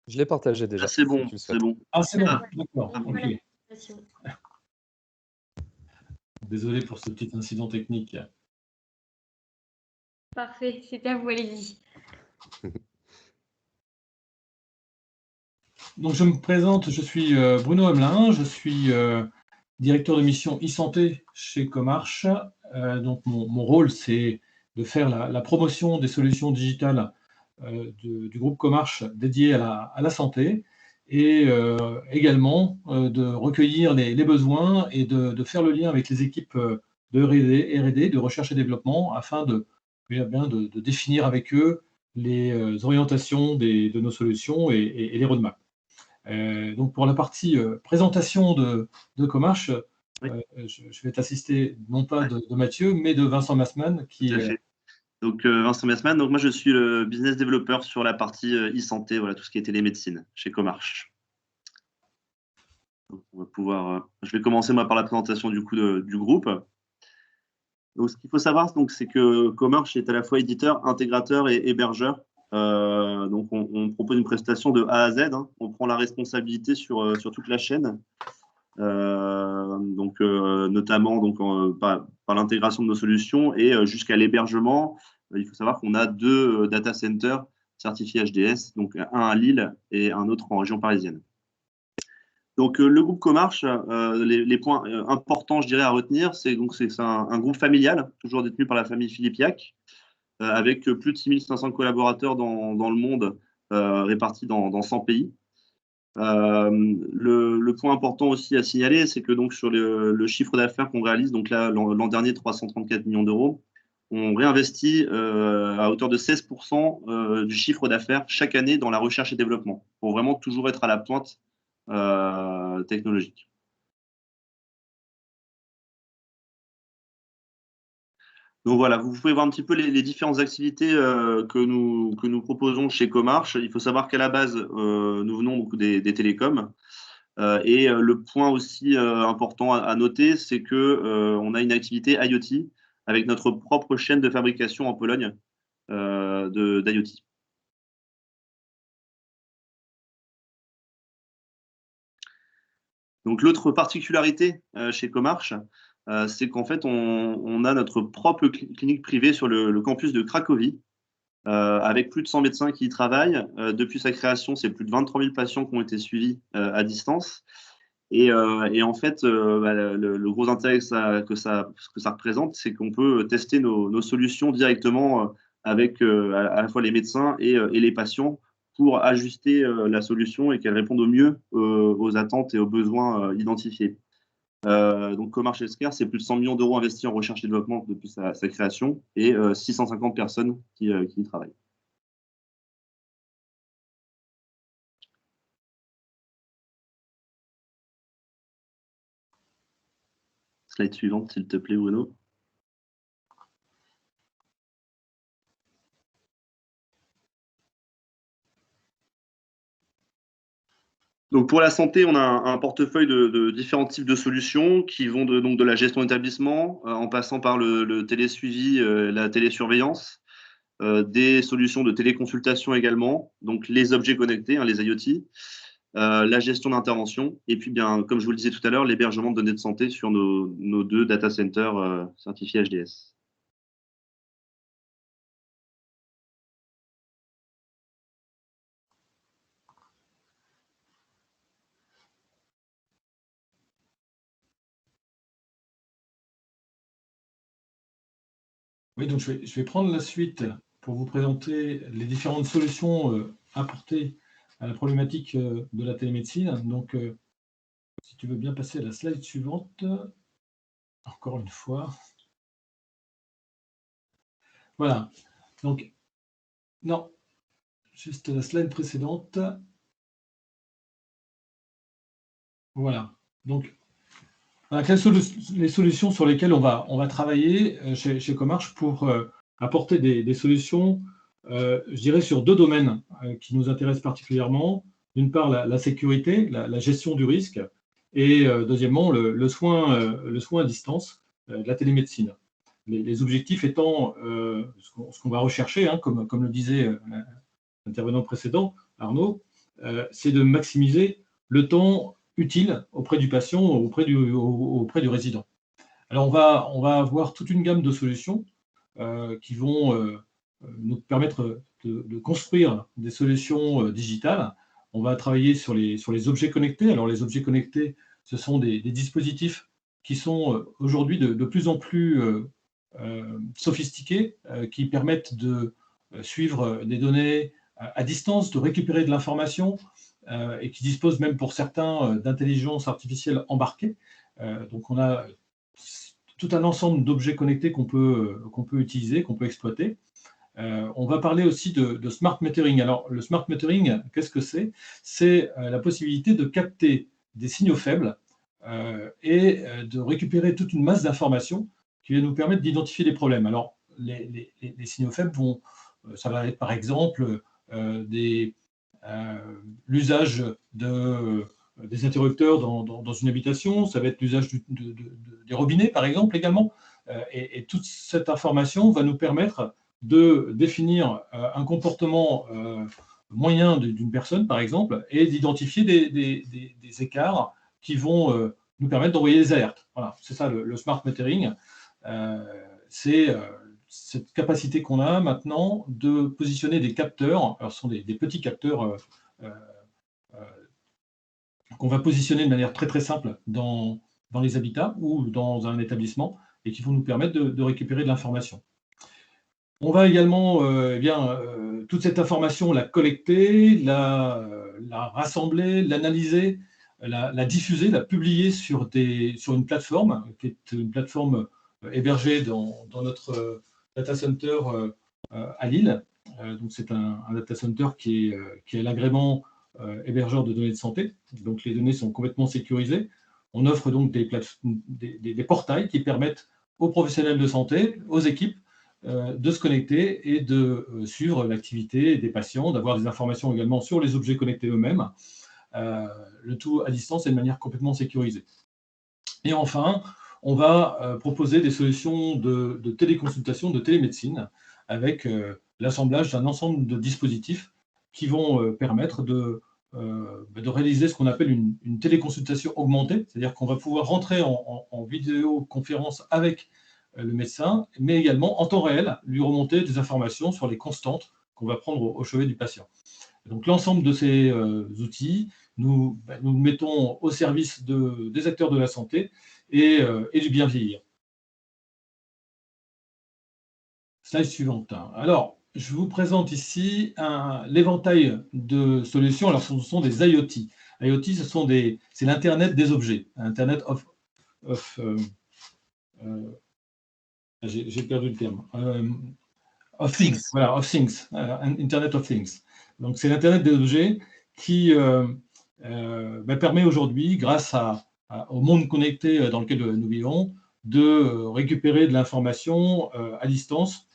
Je l'ai partagé déjà. Ah, c'est bon, c'est bon. Ah, c'est bon, Ah. d'accord. Ah, Ok. Désolé pour ce petit incident technique. Parfait, c'est à vous, allez-y. Donc, je me présente, je suis Bruno Hamelin, je suis directeur de mission e-santé chez Comarch. Donc, mon rôle, c'est de faire la promotion des solutions digitales du groupe Comarch dédié à la santé et également de recueillir les besoins et de faire le lien avec les équipes de R&D, de recherche et développement, afin de définir avec eux les orientations de nos solutions et les roadmaps. Donc pour la partie présentation de Comarch, Oui. je vais t'assister non pas de Mathieu, mais de Vincent Massman, qui Tout à fait. Donc, Vincent Messman, donc moi je suis le business developer sur la partie e-santé, voilà, tout ce qui est télémédecine chez Comarch. Donc, on va pouvoir, je vais commencer moi par la présentation du coup du groupe. Donc, ce qu'il faut savoir, donc, c'est que Comarch est à la fois éditeur, intégrateur et hébergeur. Donc, on propose une prestation de A à Z, hein. On prend la responsabilité sur toute la chaîne. Donc, notamment donc, par l'intégration de nos solutions et jusqu'à l'hébergement. Il faut savoir qu'on a deux data centers certifiés HDS, donc un à Lille et un autre en région parisienne. Donc, le groupe Comarch, les points importants, je dirais, à retenir, c'est un groupe familial, toujours détenu par la famille Philippe-Yac, avec plus de 6500 collaborateurs dans le monde, répartis dans 100 pays. Le point important aussi à signaler, c'est que donc sur le chiffre d'affaires qu'on réalise, donc là l'an dernier 334 millions d'euros, on réinvestit à hauteur de 16% du chiffre d'affaires chaque année dans la recherche et développement, pour vraiment toujours être à la pointe technologique. Donc voilà, vous pouvez voir un petit peu les différentes activités que nous proposons chez Comarch. Il faut savoir qu'à la base, nous venons donc des télécoms. Et le point aussi important à noter, c'est que on a une activité IoT avec notre propre chaîne de fabrication en Pologne d'IoT. Donc l'autre particularité chez Comarch, c'est qu'en fait on a notre propre clinique privée sur le campus de Cracovie, avec plus de 100 médecins qui y travaillent. Depuis sa création, c'est plus de 23 000 patients qui ont été suivis à distance. Et en fait, le gros intérêt que ça représente, c'est qu'on peut tester nos solutions directement avec à la fois les médecins et les patients pour ajuster la solution et qu'elle réponde au mieux aux attentes et aux besoins identifiés. Donc, Comarch Healthcare, c'est plus de 100 millions d'euros investis en recherche et développement depuis sa création et 650 personnes qui y travaillent. Slide suivante, s'il te plaît, Bruno. Donc pour la santé, on a un portefeuille de différents types de solutions qui vont donc de la gestion d'établissement en passant par le télésuivi, la télésurveillance, des solutions de téléconsultation également, donc les objets connectés, hein, les IoT, la gestion d'intervention, et puis bien, comme je vous le disais tout à l'heure, l'hébergement de données de santé sur nos deux data centers certifiés HDS. Oui, donc je vais prendre la suite pour vous présenter les différentes solutions apportées à la problématique de la télémédecine. Donc, si tu veux bien passer à la slide suivante, encore une fois. Voilà. Donc, non, juste la slide précédente. Voilà. Donc, quelles sont les solutions sur lesquelles on va travailler chez Comarch pour apporter des solutions, je dirais, sur deux domaines qui nous intéressent particulièrement. D'une part, la sécurité, la gestion du risque, et deuxièmement, le soin à distance, de la télémédecine. Les objectifs étant ce qu'on va rechercher, hein, comme le disait l'intervenant précédent, Arnaud, c'est de maximiser le temps utile auprès du patient, auprès du résident. Alors, on va avoir toute une gamme de solutions qui vont nous permettre de construire des solutions digitales. On va travailler sur les objets connectés. Alors, les objets connectés, ce sont des dispositifs qui sont aujourd'hui de plus en plus sophistiqués, qui permettent de suivre des données à distance, de récupérer de l'information, et qui disposent même pour certains d'intelligence artificielle embarquée. Donc on a tout un ensemble d'objets connectés qu'on peut utiliser, qu'on peut exploiter. On va parler aussi de smart metering. Alors le smart metering, qu'est-ce que c'est? C'est la possibilité de capter des signaux faibles et de récupérer toute une masse d'informations qui va nous permettre d'identifier des problèmes. Alors les signaux faibles ça va être par exemple l'usage des interrupteurs dans une habitation, ça va être l'usage des robinets, par exemple, également. Et toute cette information va nous permettre de définir un comportement moyen d'une personne, par exemple, et d'identifier des écarts qui vont nous permettre d'envoyer des alertes. Voilà, c'est ça le smart metering. C'est cette capacité qu'on a maintenant de positionner des capteurs. Alors, ce sont des petits capteurs qu'on va positionner de manière très très simple dans les habitats ou dans un établissement et qui vont nous permettre de récupérer de l'information. On va également toute cette information la collecter, la rassembler, l'analyser, la diffuser, la publier sur une plateforme qui est une plateforme hébergée dans notre data center à Lille. Donc c'est un data center qui est l'agrément hébergeur de données de santé. Donc les données sont complètement sécurisées. On offre donc des portails qui permettent aux professionnels de santé, aux équipes, de se connecter et de suivre l'activité des patients, d'avoir des informations également sur les objets connectés eux-mêmes, le tout à distance et de manière complètement sécurisée. Et enfin, on va proposer des solutions de téléconsultation, de télémédecine, avec l'assemblage d'un ensemble de dispositifs qui vont permettre de réaliser ce qu'on appelle une téléconsultation augmentée, c'est-à-dire qu'on va pouvoir rentrer en vidéoconférence avec le médecin, mais également en temps réel, lui remonter des informations sur les constantes qu'on va prendre au chevet du patient. Donc l'ensemble de ces outils, nous mettons au service des acteurs de la santé et du bien vieillir. Slide suivante. Alors, je vous présente ici l'éventail de solutions. Alors, ce sont des IoT. IoT, c'est l'Internet des objets. Internet j'ai perdu le terme. Of Things. Voilà, of Things. Internet of Things. Donc, c'est l'Internet des objets qui permet aujourd'hui, grâce au monde connecté dans lequel nous vivons, de récupérer de l'information à distance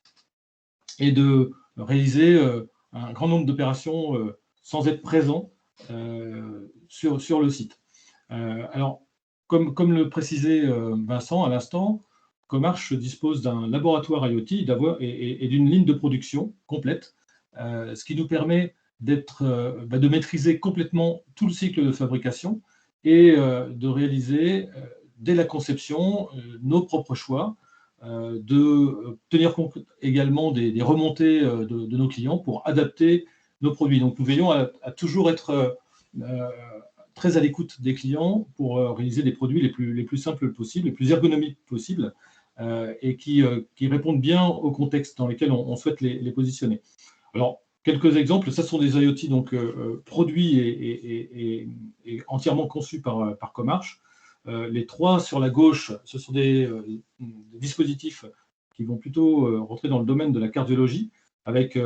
et de réaliser un grand nombre d'opérations sans être présent sur le site. Alors, comme le précisait Vincent à l'instant, Comarch dispose d'un laboratoire IoT et d'une ligne de production complète, ce qui nous permet de maîtriser complètement tout le cycle de fabrication et de réaliser dès la conception nos propres choix, de tenir compte également des remontées de nos clients pour adapter nos produits. Donc nous veillons à toujours être très à l'écoute des clients pour réaliser des produits les plus simples possibles, les plus ergonomiques possibles, et qui répondent bien au contexte dans lequel on souhaite les positionner. Alors, quelques exemples, ça sont des IoT donc, produits et entièrement conçus par Comarch. Les trois sur la gauche, ce sont des dispositifs qui vont plutôt rentrer dans le domaine de la cardiologie. Avec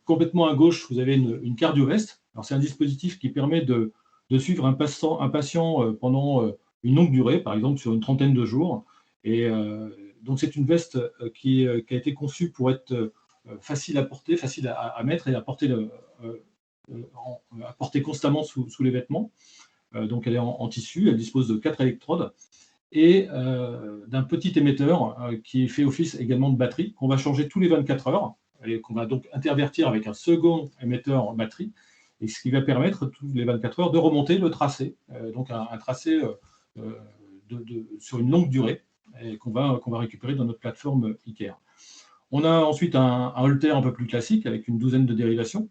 complètement à gauche, vous avez une cardio-vest. Alors, c'est un dispositif qui permet de suivre un patient pendant une longue durée, par exemple sur une trentaine de jours. Et donc, c'est une veste qui a été conçue pour être facile à porter, facile à mettre et à porter, à porter constamment sous les vêtements. Donc, elle est en tissu, elle dispose de 4 électrodes et d'un petit émetteur qui fait office également de batterie, qu'on va changer tous les 24 heures et qu'on va donc intervertir avec un second émetteur en batterie, et ce qui va permettre tous les 24 heures de remonter le tracé, donc un tracé sur une longue durée, et qu'on va récupérer dans notre plateforme IKEA. On a ensuite un holter un peu plus classique avec une douzaine de dérivations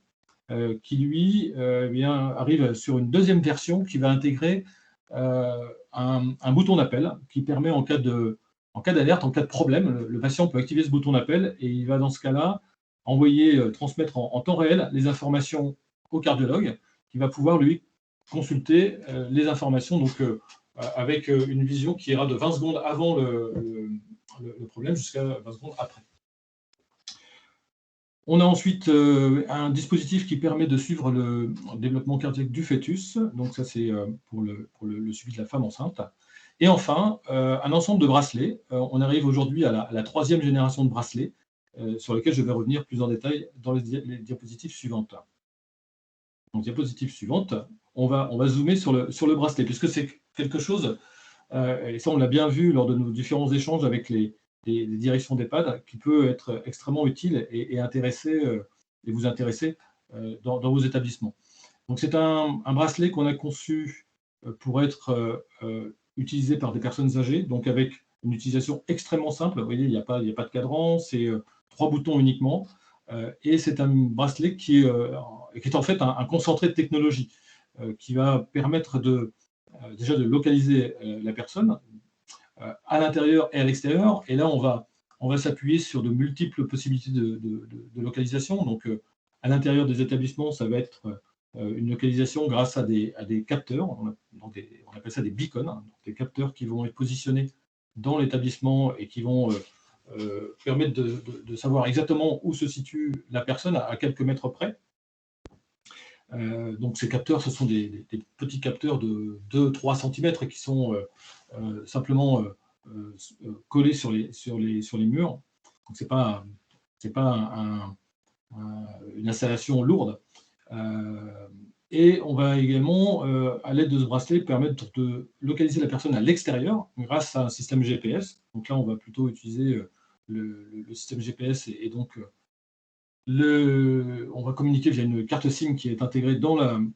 qui, lui, arrive sur une deuxième version qui va intégrer un bouton d'appel qui permet en cas d'alerte, en cas de problème, le patient peut activer ce bouton d'appel et il va dans ce cas-là transmettre en temps réel les informations au cardiologue qui va pouvoir lui consulter les informations donc, avec une vision qui ira de 20 secondes avant le problème jusqu'à 20 secondes après. On a ensuite un dispositif qui permet de suivre le développement cardiaque du fœtus. Donc ça, c'est pour le suivi de la femme enceinte. Et enfin, un ensemble de bracelets. On arrive aujourd'hui à la troisième génération de bracelets, sur lesquels je vais revenir plus en détail dans les diapositives suivantes. Donc, diapositive suivante, on va zoomer sur le bracelet, puisque c'est quelque chose, et ça on l'a bien vu lors de nos différents échanges avec les directions d'EHPAD, qui peut être extrêmement utile et vous intéresser dans vos établissements. Donc c'est un bracelet qu'on a conçu pour être utilisé par des personnes âgées, donc avec une utilisation extrêmement simple. Vous voyez, il n'y a pas de cadran, c'est 3 boutons uniquement, et c'est un bracelet qui est en fait un concentré de technologie qui va permettre déjà de localiser la personne, à l'intérieur et à l'extérieur. Et là, on va s'appuyer sur de multiples possibilités de localisation. Donc, à l'intérieur des établissements, ça va être une localisation grâce à des capteurs. On appelle ça des beacons, hein, donc des capteurs qui vont être positionnés dans l'établissement et qui vont permettre de savoir exactement où se situe la personne à quelques mètres près. Donc, ces capteurs, ce sont des petits capteurs de 2-3 cm qui sont simplement collés sur les murs. Donc, ce n'est pas une installation lourde. Et on va également, à l'aide de ce bracelet, permettre de localiser la personne à l'extérieur grâce à un système GPS. Donc là, on va plutôt utiliser le système GPS et donc on va communiquer via une carte SIM qui est intégrée dans le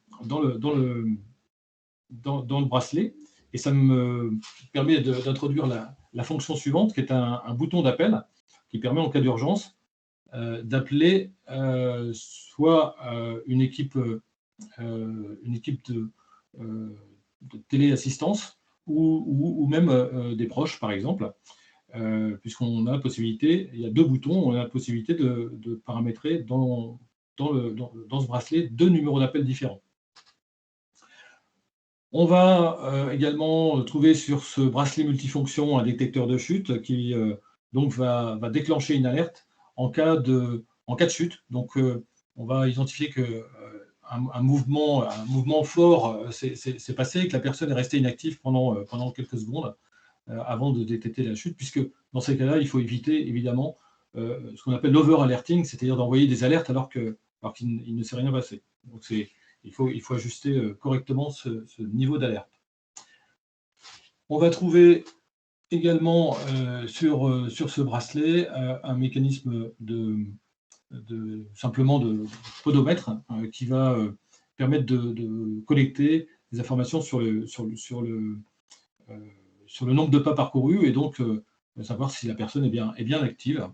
bracelet. Et ça me permet d'introduire la fonction suivante, qui est un bouton d'appel qui permet, en cas d'urgence, d'appeler soit une équipe de téléassistance ou même des proches, par exemple, puisqu'on a la possibilité, il y a 2 boutons, on a la possibilité de paramétrer dans ce bracelet 2 numéros d'appel différents. On va également trouver sur ce bracelet multifonction un détecteur de chute qui donc va déclencher une alerte en cas de chute. Donc, on va identifier qu'un mouvement fort s'est passé et que la personne est restée inactive pendant quelques secondes avant de détecter la chute, puisque dans ces cas-là, il faut éviter évidemment ce qu'on appelle l'over-alerting, c'est-à-dire d'envoyer des alertes alors qu'il ne s'est rien passé. Donc, il faut ajuster correctement ce niveau d'alerte. On va trouver également sur ce bracelet un mécanisme simplement de podomètre qui va permettre de collecter des informations sur le nombre de pas parcourus et donc savoir si la personne est bien active.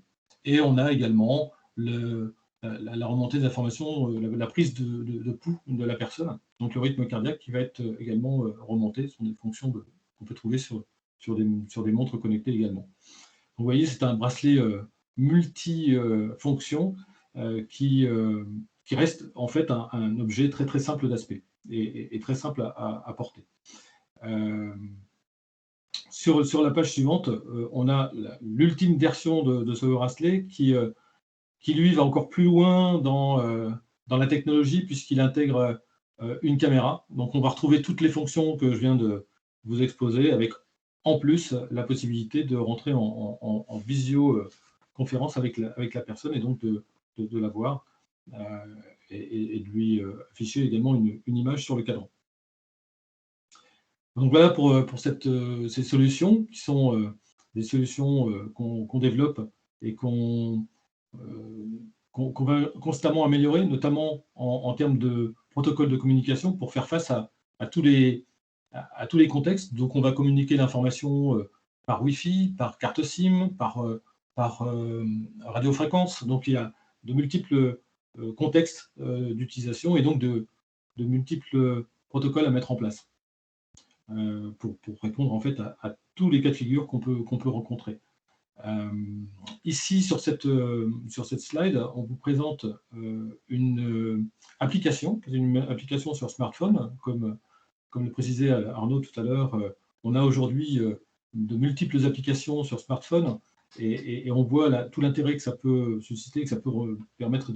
Et on a également la remontée d'informations, la prise de pouls de la personne, donc le rythme cardiaque qui va être également remonté. Ce sont des fonctions qu'on peut trouver sur des montres connectées également. vous voyez, c'est un bracelet multi-fonction qui reste en fait un objet très très simple d'aspect et très simple à porter. Sur la page suivante, on a l'ultime version de ce bracelet qui lui va encore plus loin dans la technologie puisqu'il intègre une caméra. Donc on va retrouver toutes les fonctions que je viens de vous exposer avec en plus la possibilité de rentrer en visioconférence avec la personne et donc de la voir et de lui afficher également une image sur le cadran. Donc voilà pour ces solutions qui sont des solutions qu'on développe et qu'on va constamment améliorer, notamment en termes de protocoles de communication pour faire face à tous les contextes. Donc on va communiquer l'information par Wi-Fi, par carte SIM, par radiofréquence. Donc il y a de multiples contextes d'utilisation et donc de multiples protocoles à mettre en place. Pour répondre en fait à tous les cas de figure qu'on peut rencontrer. Ici, sur cette slide, on vous présente une application sur smartphone, comme le précisait Arnaud tout à l'heure. On a aujourd'hui de multiples applications sur smartphone et on voit tout l'intérêt que ça peut susciter, que ça peut permettre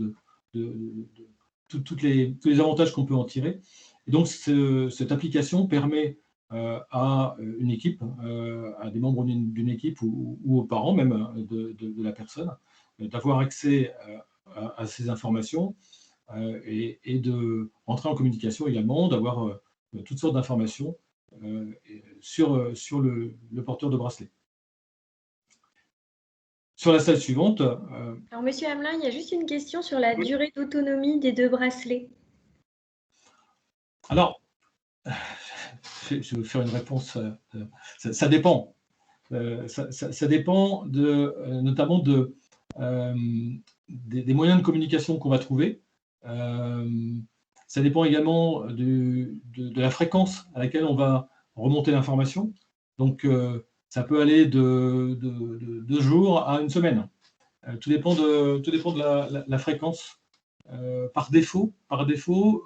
tous les avantages qu'on peut en tirer. Et donc, cette application permet à une équipe, à des membres d'une équipe ou aux parents même de la personne, d'avoir accès à ces informations et de rentrer en communication également, d'avoir toutes sortes d'informations sur le porteur de bracelet. Sur la slide suivante. Alors, Monsieur Hamelin, il y a juste une question sur la durée d'autonomie des 2 bracelets. Alors, je vais faire une réponse. Ça dépend. Ça dépend notamment des moyens de communication qu'on va trouver. Ça dépend également de la fréquence à laquelle on va remonter l'information. Donc, ça peut aller de 2 jours à 1 semaine. Tout dépend de la fréquence. Par défaut,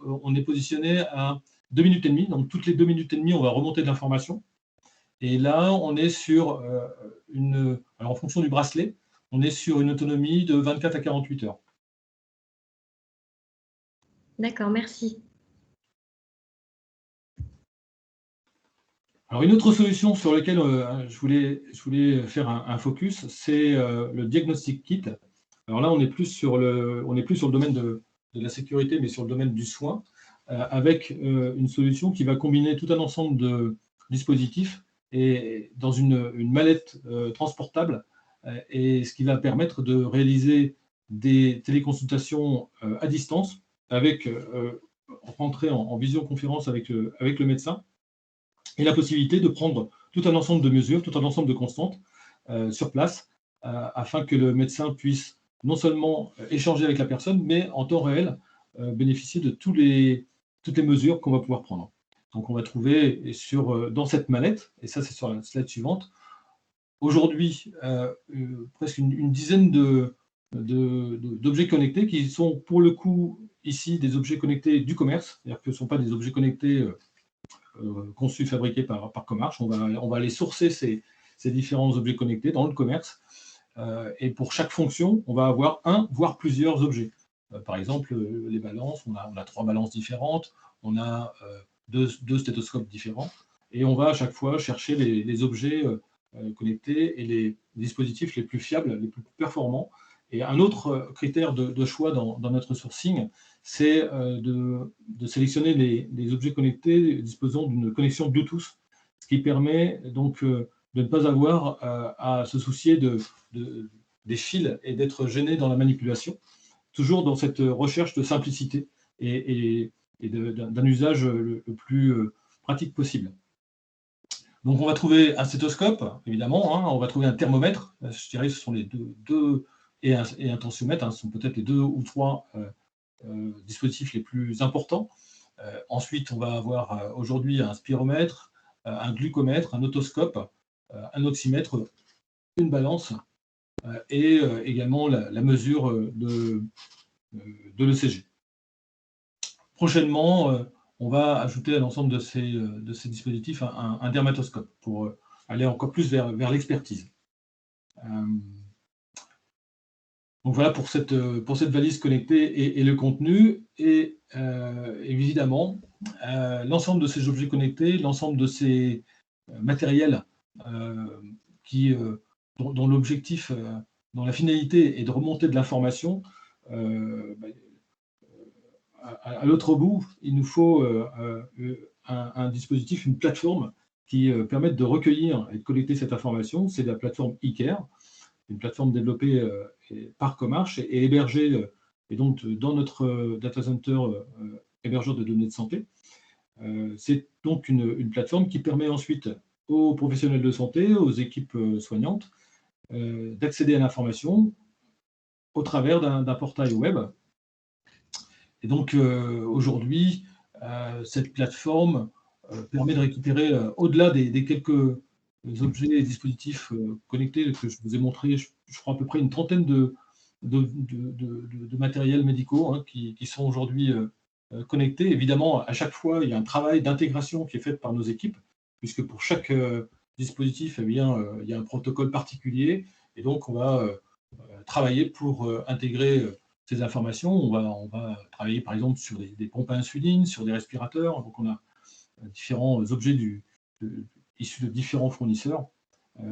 on est positionné à 2 minutes et demie. Donc, toutes les 2 minutes et demie, on va remonter de l'information. Et là, on est sur alors en fonction du bracelet, on est sur une autonomie de 24 à 48 heures. D'accord, merci. Alors, une autre solution sur laquelle je voulais faire un focus, c'est le diagnostic kit. Alors là, on est plus sur le domaine de la sécurité, mais sur le domaine du soin, avec une solution qui va combiner tout un ensemble de dispositifs et dans une mallette transportable, et ce qui va permettre de réaliser des téléconsultations à distance, avec rentrer en visioconférence avec le médecin, et la possibilité de prendre tout un ensemble de mesures, tout un ensemble de constantes sur place, afin que le médecin puisse non seulement échanger avec la personne, mais en temps réel bénéficier de toutes les mesures qu'on va pouvoir prendre. Donc on va trouver dans cette mallette, et ça c'est sur la slide suivante, aujourd'hui presque une dizaine d'objets connectés qui sont pour le coup ici des objets connectés du commerce, c'est-à-dire que ce ne sont pas des objets connectés conçus, fabriqués par Comarch. On va aller sourcer ces différents objets connectés dans le commerce. Et pour chaque fonction, on va avoir un, voire plusieurs objets. Par exemple, les balances, on a 3 balances différentes, on a 2 stéthoscopes différents, et on va à chaque fois chercher les objets connectés et les dispositifs les plus fiables, les plus performants. Et un autre critère de choix dans notre sourcing, c'est de sélectionner les objets connectés disposant d'une connexion Bluetooth, ce qui permet donc de ne pas avoir à se soucier des fils et d'être gêné dans la manipulation, toujours dans cette recherche de simplicité et d'un usage le plus pratique possible. Donc on va trouver un stéthoscope, évidemment, on va trouver un thermomètre, je dirais que ce sont les deux et un tensiomètre, ce sont peut-être les 2 ou 3 dispositifs les plus importants. Ensuite, on va avoir aujourd'hui un spiromètre, un glucomètre, un otoscope, un oxymètre, une balance et également la mesure de l'ECG. Prochainement, on va ajouter à l'ensemble de ces dispositifs un dermatoscope pour aller encore plus vers l'expertise. Donc voilà pour cette valise connectée et le contenu. Et évidemment, l'ensemble de ces objets connectés, l'ensemble de ces matériels dont l'objectif, dont la finalité est de remonter de l'information, à l'autre bout, il nous faut un dispositif, une plateforme qui permette de recueillir et de collecter cette information. C'est la plateforme eCare, une plateforme développée par Comarch et hébergée et donc dans notre data center hébergeur de données de santé. C'est donc une plateforme qui permet ensuite aux professionnels de santé, aux équipes soignantes, d'accéder à l'information au travers d'un portail web. Et donc aujourd'hui, cette plateforme permet de récupérer, au-delà des quelques objets et dispositifs connectés que je vous ai montré, je crois à peu près une trentaine de matériels médicaux qui sont aujourd'hui connectés. Évidemment, à chaque fois, il y a un travail d'intégration qui est fait par nos équipes, puisque pour chaque dispositif, eh bien, il y a un protocole particulier, et donc on va travailler pour intégrer ces informations. On va travailler par exemple sur des pompes à insuline, sur des respirateurs. Donc on a différents objets issus de différents fournisseurs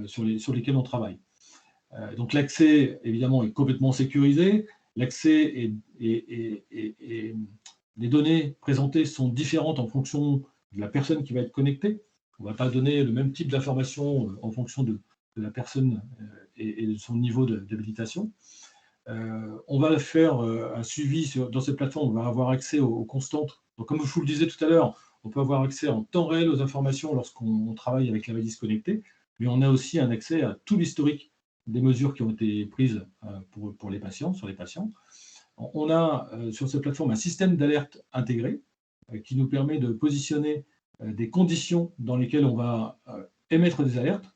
sur lesquels on travaille. Donc l'accès, évidemment, est complètement sécurisé. L'accès et les données présentées sont différentes en fonction de la personne qui va être connectée. On ne va pas donner le même type d'information en fonction de la personne et de son niveau d'habilitation. On va faire un suivi dans cette plateforme. On va avoir accès aux constantes. Donc, comme je vous le disais tout à l'heure, on peut avoir accès en temps réel aux informations lorsqu'on travaille avec la valise connectée, mais on a aussi un accès à tout l'historique des mesures qui ont été prises pour les patients, sur les patients. On a sur cette plateforme un système d'alerte intégré qui nous permet de positionner des conditions dans lesquelles on va émettre des alertes.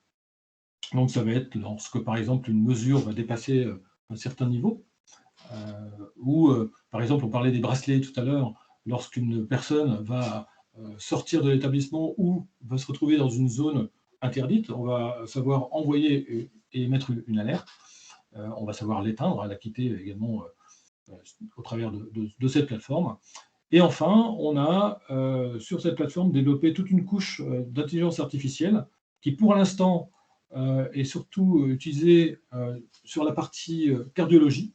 Donc, ça va être lorsque, par exemple, une mesure va dépasser un certain niveau, ou, par exemple, on parlait des bracelets tout à l'heure, lorsqu'une personne va sortir de l'établissement ou va se retrouver dans une zone interdite, on va savoir envoyer et émettre une alerte. On va savoir l'éteindre, la quitter également au travers de cette plateforme. Et enfin, on a sur cette plateforme développé toute une couche d'intelligence artificielle qui, pour l'instant, est surtout utilisée sur la partie cardiologie.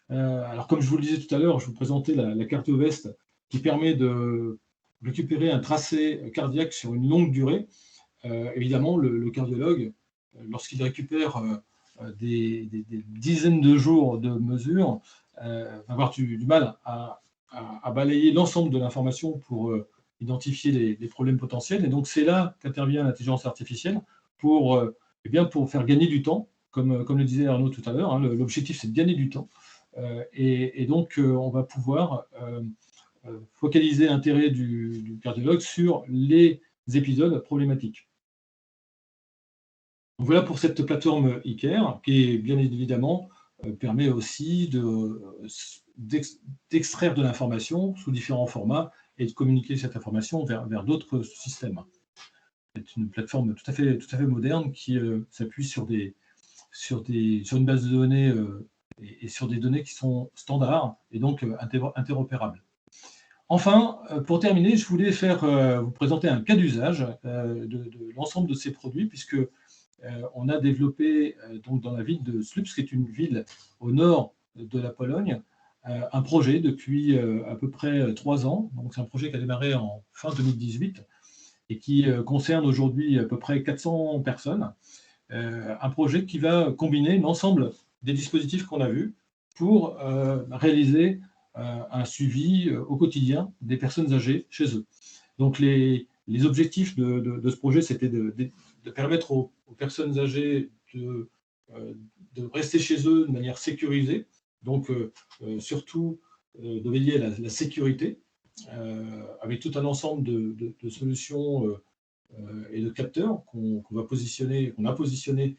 Alors, comme je vous le disais tout à l'heure, je vous présentais la CardioVest qui permet de récupérer un tracé cardiaque sur une longue durée. Évidemment, le cardiologue, lorsqu'il récupère des dizaines de jours de mesures, va avoir du mal à balayer l'ensemble de l'information pour identifier les problèmes potentiels. Et donc, c'est là qu'intervient l'intelligence artificielle pour faire gagner du temps, comme le disait Arnaud tout à l'heure. L'objectif, c'est de gagner du temps. Et donc, on va pouvoir focaliser l'intérêt du cardiologue sur les épisodes problématiques. Donc, voilà pour cette plateforme eCare, qui, bien évidemment, permet aussi d'extraire de l'information sous différents formats et de communiquer cette information vers d'autres systèmes. C'est une plateforme tout à fait moderne qui s'appuie sur une base de données et sur des données qui sont standards et donc interopérables. Enfin, pour terminer, je voulais vous présenter un cas d'usage de l'ensemble de ces produits, puisque on a développé donc dans la ville de Słupsk, qui est une ville au nord de la Pologne, un projet depuis à peu près 3 ans. Donc c'est un projet qui a démarré en fin 2018 et qui concerne aujourd'hui à peu près 400 personnes. Un projet qui va combiner l'ensemble des dispositifs qu'on a vus pour réaliser un suivi au quotidien des personnes âgées chez eux. Donc les objectifs de ce projet, c'était de permettre aux personnes âgées de rester chez eux de manière sécurisée, donc surtout de veiller à la sécurité, avec tout un ensemble de solutions et de capteurs qu'on a positionnés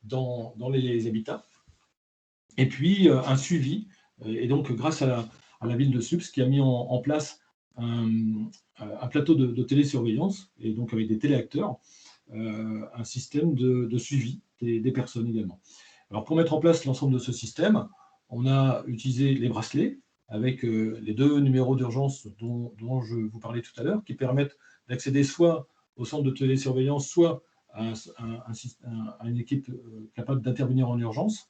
dans les habitats. Et puis un suivi. Et donc, grâce à la ville de Sups qui a mis en place un plateau de télésurveillance, et donc avec des téléacteurs, un système de suivi des personnes également. Alors, pour mettre en place l'ensemble de ce système, on a utilisé les bracelets avec les 2 numéros d'urgence dont je vous parlais tout à l'heure, qui permettent d'accéder soit au centre de télésurveillance, soit à une équipe capable d'intervenir en urgence.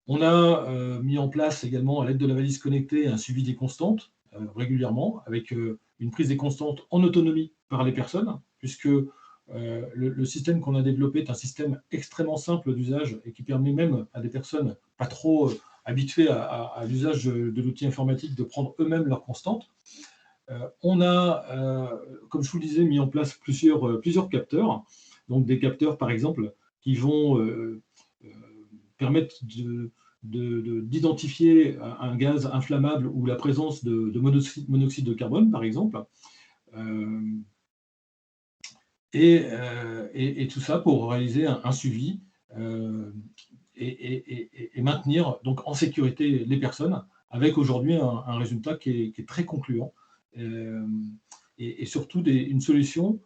On a mis en place également, à l'aide de la valise connectée, un suivi des constantes régulièrement, avec une prise des constantes en autonomie par les personnes, puisque le système qu'on a développé est un système extrêmement simple d'usage et qui permet même à des personnes pas trop habituées à l'usage de l'outil informatique de prendre eux-mêmes leurs constantes. On a, comme je vous le disais, mis en place plusieurs capteurs, donc des capteurs par exemple qui vont permettre d'identifier un gaz inflammable ou la présence de monoxyde de carbone par exemple. Et tout ça pour réaliser un suivi et maintenir donc en sécurité les personnes, avec aujourd'hui un résultat qui est très concluant et surtout une solution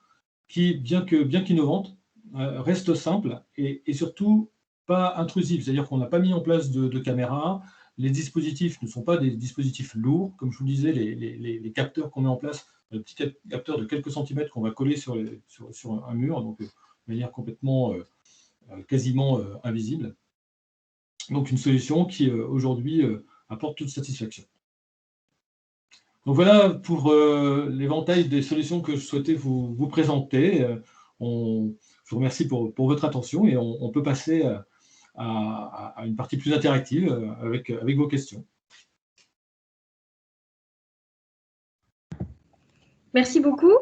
qui, bien qu'innovante, reste simple et surtout pas intrusive. C'est-à-dire qu'on n'a pas mis en place de caméras, les dispositifs ne sont pas des dispositifs lourds, comme je vous le disais, les capteurs qu'on met en place, le petit capteur de quelques centimètres qu'on va coller sur un mur, donc de manière complètement, quasiment invisible. Donc une solution qui aujourd'hui apporte toute satisfaction. Donc voilà pour l'éventail des solutions que je souhaitais vous présenter. Je vous remercie pour votre attention et on peut passer à une partie plus interactive avec vos questions. Merci beaucoup.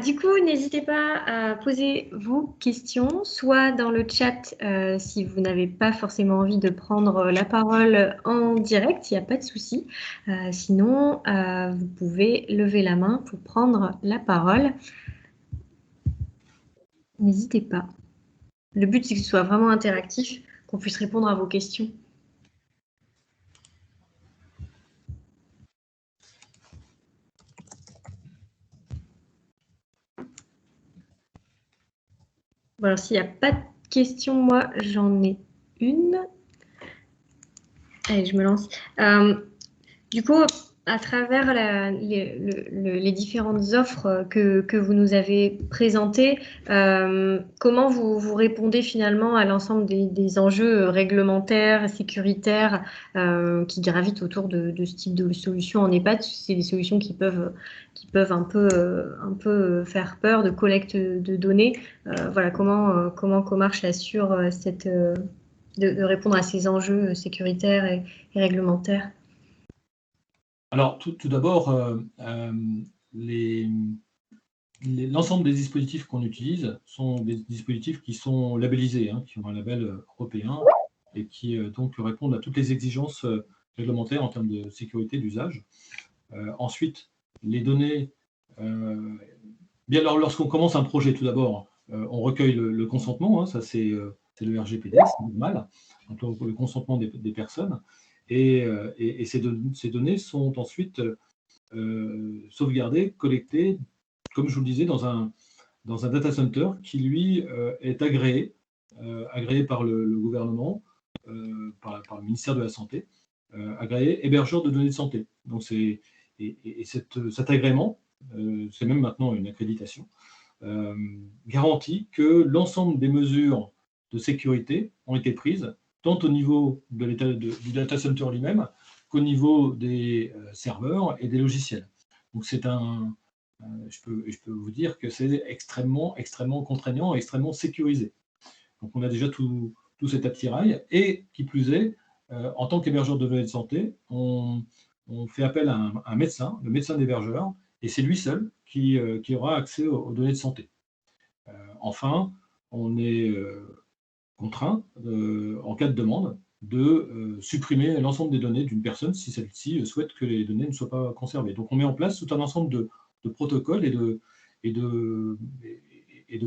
Du coup, n'hésitez pas à poser vos questions, soit dans le chat si vous n'avez pas forcément envie de prendre la parole en direct, il n'y a pas de souci. Sinon, vous pouvez lever la main pour prendre la parole. N'hésitez pas. Le but, c'est que ce soit vraiment interactif, qu'on puisse répondre à vos questions. Bon, alors, s'il n'y a pas de questions, moi, j'en ai une. Allez, je me lance. Du coup, à travers les différentes offres que vous nous avez présentées, comment vous répondez finalement à l'ensemble des enjeux réglementaires, sécuritaires qui gravitent autour de ce type de solutions en EHPAD? C'est des solutions qui peuvent un peu faire peur, de collecte de données. Voilà, comment Comarch assure de répondre à ces enjeux sécuritaires et réglementaires? Alors, tout d'abord, l'ensemble des dispositifs qu'on utilise sont des dispositifs qui sont labellisés, qui ont un label européen et qui donc répondent à toutes les exigences réglementaires en termes de sécurité d'usage. Ensuite, les données, bien alors lorsqu'on commence un projet, tout d'abord, on recueille le consentement, ça c'est le RGPD, c'est normal, donc le consentement des personnes. Et ces données sont ensuite sauvegardées, collectées, comme je vous le disais, dans un data center qui, lui, est agréé par le gouvernement, par le ministère de la Santé, agréé hébergeur de données de santé. Donc cet agrément, c'est même maintenant une accréditation, garantit que l'ensemble des mesures de sécurité ont été prises tant au niveau du data center lui-même qu'au niveau des serveurs et des logiciels. Donc je peux vous dire que c'est extrêmement contraignant et extrêmement sécurisé. Donc on a déjà tout cet attirail et qui plus est, en tant qu'hébergeur de données de santé, on fait appel à un médecin, le médecin d'hébergeur, et c'est lui seul qui aura accès aux données de santé. Enfin, on est contraint, en cas de demande, de supprimer l'ensemble des données d'une personne si celle-ci souhaite que les données ne soient pas conservées. Donc on met en place tout un ensemble de protocoles et de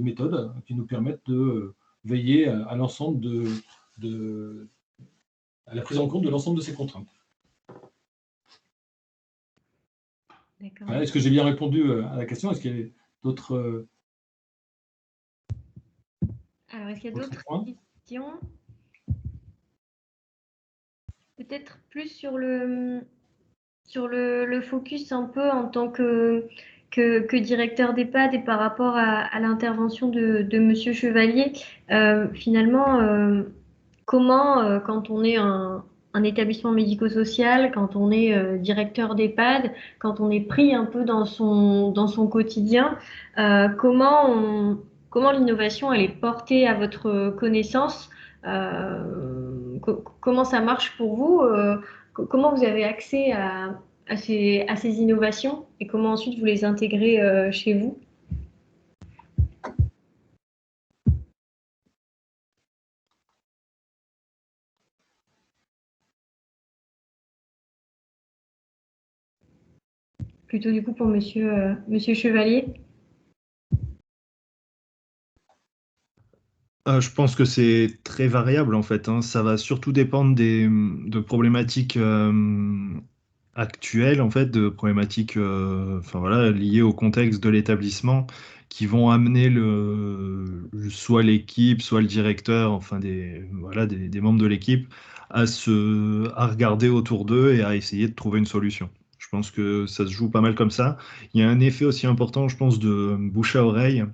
méthodes qui nous permettent de veiller à l'ensemble à la prise en compte de l'ensemble de ces contraintes. Voilà, est-ce que j'ai bien répondu à la question? Est-ce qu'il y a d'autres Alors, est-ce qu'il y a d'autres questions? Peut-être plus sur le focus un peu en tant que directeur d'EHPAD et par rapport à l'intervention de Monsieur Chevalier. Finalement, comment, quand on est un établissement médico-social, quand on est directeur d'EHPAD, quand on est pris un peu dans son quotidien, comment l'innovation elle est portée à votre connaissance? Comment ça marche pour vous? Comment vous avez accès à ces innovations et comment ensuite vous les intégrez chez vous? Plutôt du coup pour Monsieur Chevalier. Je pense que c'est très variable en fait, hein. Ça va surtout dépendre de problématiques actuelles, en fait, de problématiques enfin, voilà, liées au contexte de l'établissement qui vont amener soit l'équipe, soit le directeur, enfin voilà, des membres de l'équipe à regarder autour d'eux et à essayer de trouver une solution. Je pense que ça se joue pas mal comme ça. Il y a un effet aussi important, je pense, de bouche à oreille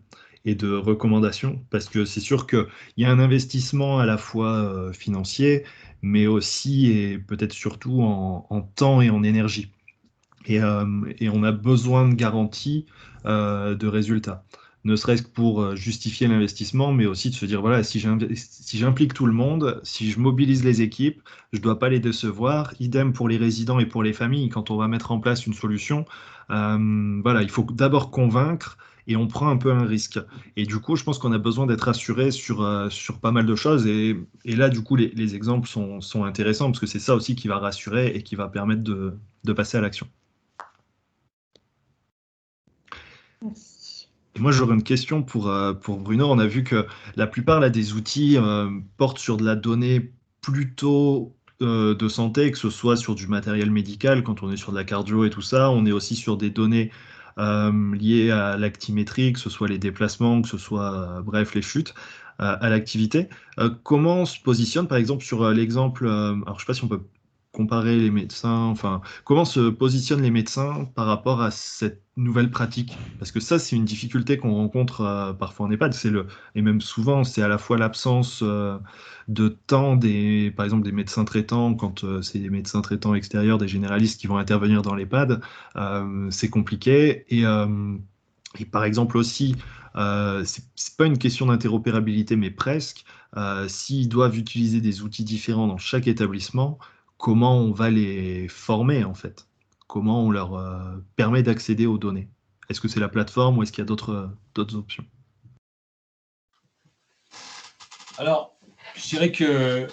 et de recommandations, parce que c'est sûr qu'il y a un investissement à la fois financier, mais aussi et peut-être surtout en temps et en énergie. Et on a besoin de garanties de résultats. Ne serait-ce que pour justifier l'investissement, mais aussi de se dire, voilà, si j'implique tout le monde, si je mobilise les équipes, je ne dois pas les décevoir. Idem pour les résidents et pour les familles, quand on va mettre en place une solution. Voilà, il faut d'abord convaincre et on prend un peu un risque. Et du coup, je pense qu'on a besoin d'être assuré sur pas mal de choses. Et là, du coup, les exemples sont intéressants parce que c'est ça aussi qui va rassurer et qui va permettre de passer à l'action. Et moi, j'aurais une question pour Bruno. On a vu que la plupart là, des outils portent sur de la donnée plutôt de santé, que ce soit sur du matériel médical, quand on est sur de la cardio et tout ça. On est aussi sur des données liées à l'actimétrie, que ce soit les déplacements, que ce soit, bref, les chutes à l'activité. Comment on se positionne, par exemple, sur l'exemple, alors je ne sais pas si on peut comparer les médecins, enfin, comment se positionnent les médecins par rapport à cette nouvelle pratique? Parce que ça, c'est une difficulté qu'on rencontre parfois en EHPAD, et même souvent, c'est à la fois l'absence de temps par exemple, des médecins traitants, quand c'est des médecins traitants extérieurs, des généralistes qui vont intervenir dans l'EHPAD, c'est compliqué. Et par exemple aussi, c'est pas une question d'interopérabilité, mais presque, s'ils doivent utiliser des outils différents dans chaque établissement, comment on va les former en fait? Comment on leur permet d'accéder aux données? Est-ce que c'est la plateforme ou est-ce qu'il y a d'autres options? Alors, je dirais que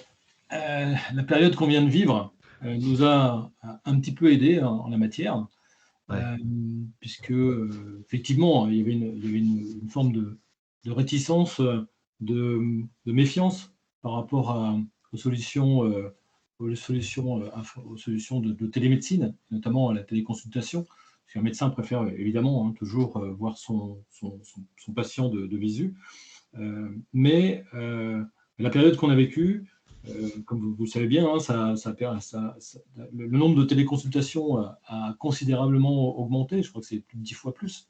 la période qu'on vient de vivre nous a un petit peu aidé en la matière, puisque effectivement, il y avait une forme de réticence, de méfiance par rapport aux solutions de télémédecine, notamment à la téléconsultation, parce qu'un médecin préfère évidemment toujours voir son patient de visu. Mais la période qu'on a vécue, comme vous le savez bien, le nombre de téléconsultations a considérablement augmenté, je crois que c'est plus de 10 fois plus.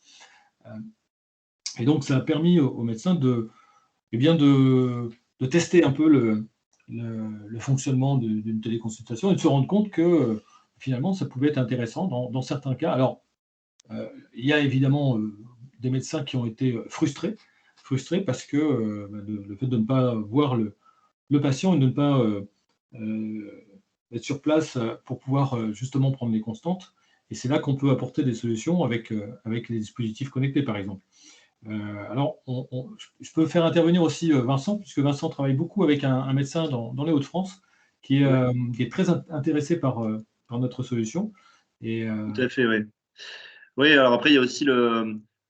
Et donc, ça a permis aux médecins de tester un peu le fonctionnement d'une téléconsultation et de se rendre compte que finalement, ça pouvait être intéressant dans certains cas. Alors, il y a évidemment des médecins qui ont été frustrés parce que le fait de ne pas voir le patient et de ne pas être sur place pour pouvoir justement prendre les constantes. Et c'est là qu'on peut apporter des solutions avec les dispositifs connectés, par exemple. Alors, je peux faire intervenir aussi Vincent, puisque Vincent travaille beaucoup avec un médecin dans les Hauts-de-France qui est très intéressé par notre solution. Et, tout à fait, oui. Oui, alors après, il y a aussi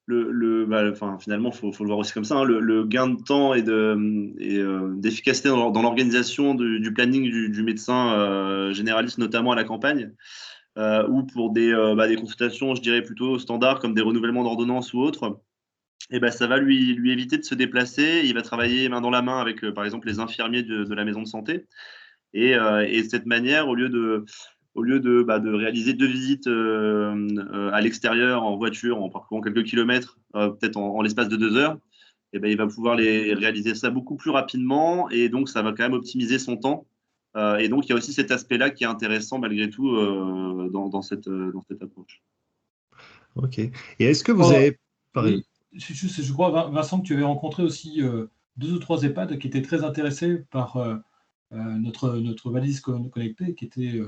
finalement, faut le voir aussi comme ça, hein, le gain de temps et d'efficacité dans l'organisation du planning du médecin généraliste, notamment à la campagne, ou pour des consultations, je dirais plutôt standards, comme des renouvellements d'ordonnances ou autres. Et ben, ça va lui éviter de se déplacer. Il va travailler main dans la main avec, par exemple, les infirmiers de la maison de santé. Et de cette manière, au lieu de réaliser 2 visites à l'extérieur en voiture, en parcourant quelques kilomètres, peut-être en l'espace de 2 heures, et ben, il va pouvoir réaliser ça beaucoup plus rapidement. Et donc, ça va quand même optimiser son temps. Et donc, il y a aussi cet aspect-là qui est intéressant malgré tout dans cette approche. Ok. Et est-ce que vous avez... Oui, je crois, Vincent, que tu avais rencontré aussi 2 ou 3 EHPAD qui étaient très intéressés par notre valise connectée, qui était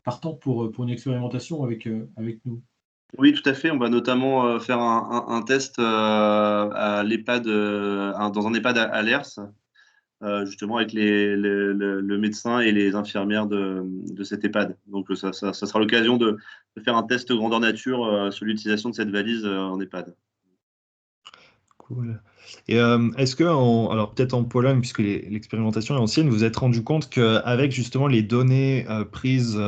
partant pour une expérimentation avec nous. Oui, tout à fait. On va notamment faire un test à l'EHPAD, dans un EHPAD à Lers, justement avec le médecin et les infirmières de cet EHPAD. Donc, ça sera l'occasion de faire un test grandeur nature sur l'utilisation de cette valise en EHPAD. Cool. Et est-ce que, alors peut-être en Pologne, puisque l'expérimentation est ancienne, vous vous êtes rendu compte qu'avec justement les données prises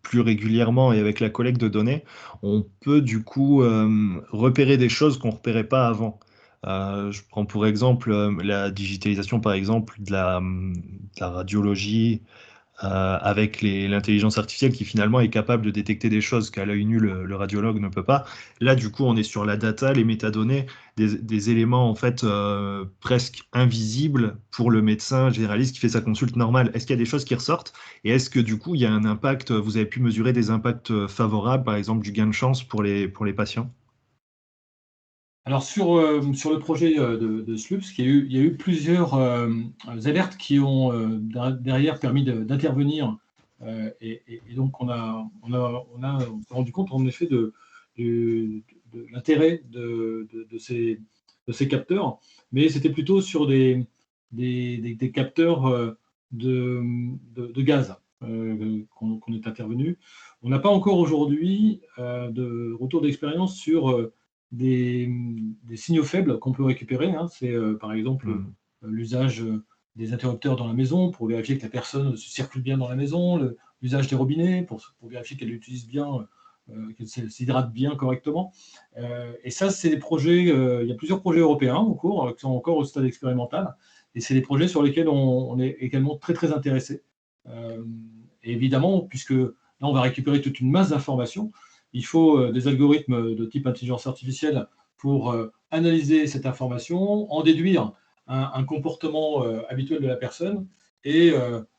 plus régulièrement et avec la collecte de données, on peut du coup repérer des choses qu'on ne repérait pas avant. Je prends pour exemple la digitalisation, par exemple, de la radiologie, avec l'intelligence artificielle qui finalement est capable de détecter des choses qu'à l'œil nu le radiologue ne peut pas. Là, du coup, on est sur la data, les métadonnées, des éléments en fait presque invisibles pour le médecin généraliste qui fait sa consulte normale. Est-ce qu'il y a des choses qui ressortent? Et est-ce que du coup, il y a un impact, vous avez pu mesurer des impacts favorables, par exemple du gain de chance pour les patients? Alors sur le projet de SLUPS, il y a eu plusieurs alertes qui ont derrière permis d'intervenir, et donc on s'est rendu compte en effet de l'intérêt de ces capteurs, mais c'était plutôt sur des capteurs de gaz qu'on est intervenu. On n'a pas encore aujourd'hui de retour d'expérience sur des signaux faibles qu'on peut récupérer, hein. C'est par exemple l'usage des interrupteurs dans la maison pour vérifier que la personne se circule bien dans la maison, l'usage des robinets pour vérifier qu'elle utilise bien, qu'elle s'hydrate bien correctement. Et ça, c'est des projets, il y a plusieurs projets européens en cours qui sont encore au stade expérimental, et c'est des projets sur lesquels on est également très très intéressé. Et évidemment, puisque là on va récupérer toute une masse d'informations, il faut des algorithmes de type intelligence artificielle pour analyser cette information, en déduire un comportement habituel de la personne et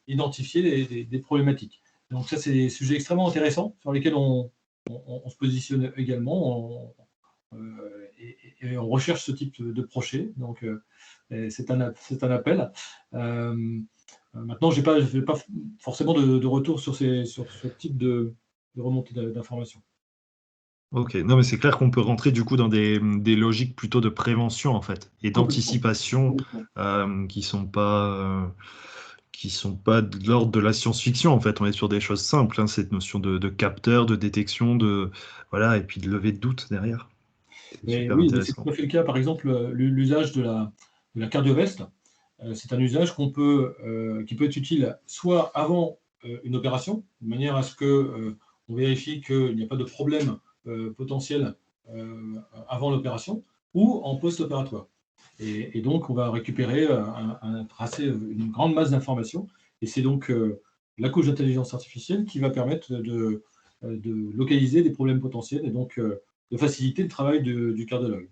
identifier des problématiques. Donc ça, c'est des sujets extrêmement intéressants sur lesquels on se positionne également et on recherche ce type de projet. Donc c'est un appel. Maintenant, je n'ai pas forcément de retour sur ce type de remontée d'informations. Ok, non mais c'est clair qu'on peut rentrer du coup dans des logiques plutôt de prévention en fait et d'anticipation qui sont pas de l'ordre de la science-fiction en fait. On est sur des choses simples, hein, cette notion de capteur, de détection, voilà, et puis de levée de doute derrière. C'est super Oui, c'est intéressant. tout à fait le cas. Par exemple, l'usage de la cardio-veste, c'est un usage qui peut être utile soit avant une opération, de manière à ce que on vérifie qu'il n'y a pas de problème potentiel avant l'opération, ou en post-opératoire. Et donc, on va récupérer une grande masse d'informations, et c'est donc la couche d'intelligence artificielle qui va permettre de localiser des problèmes potentiels et donc de faciliter le travail du cardiologue.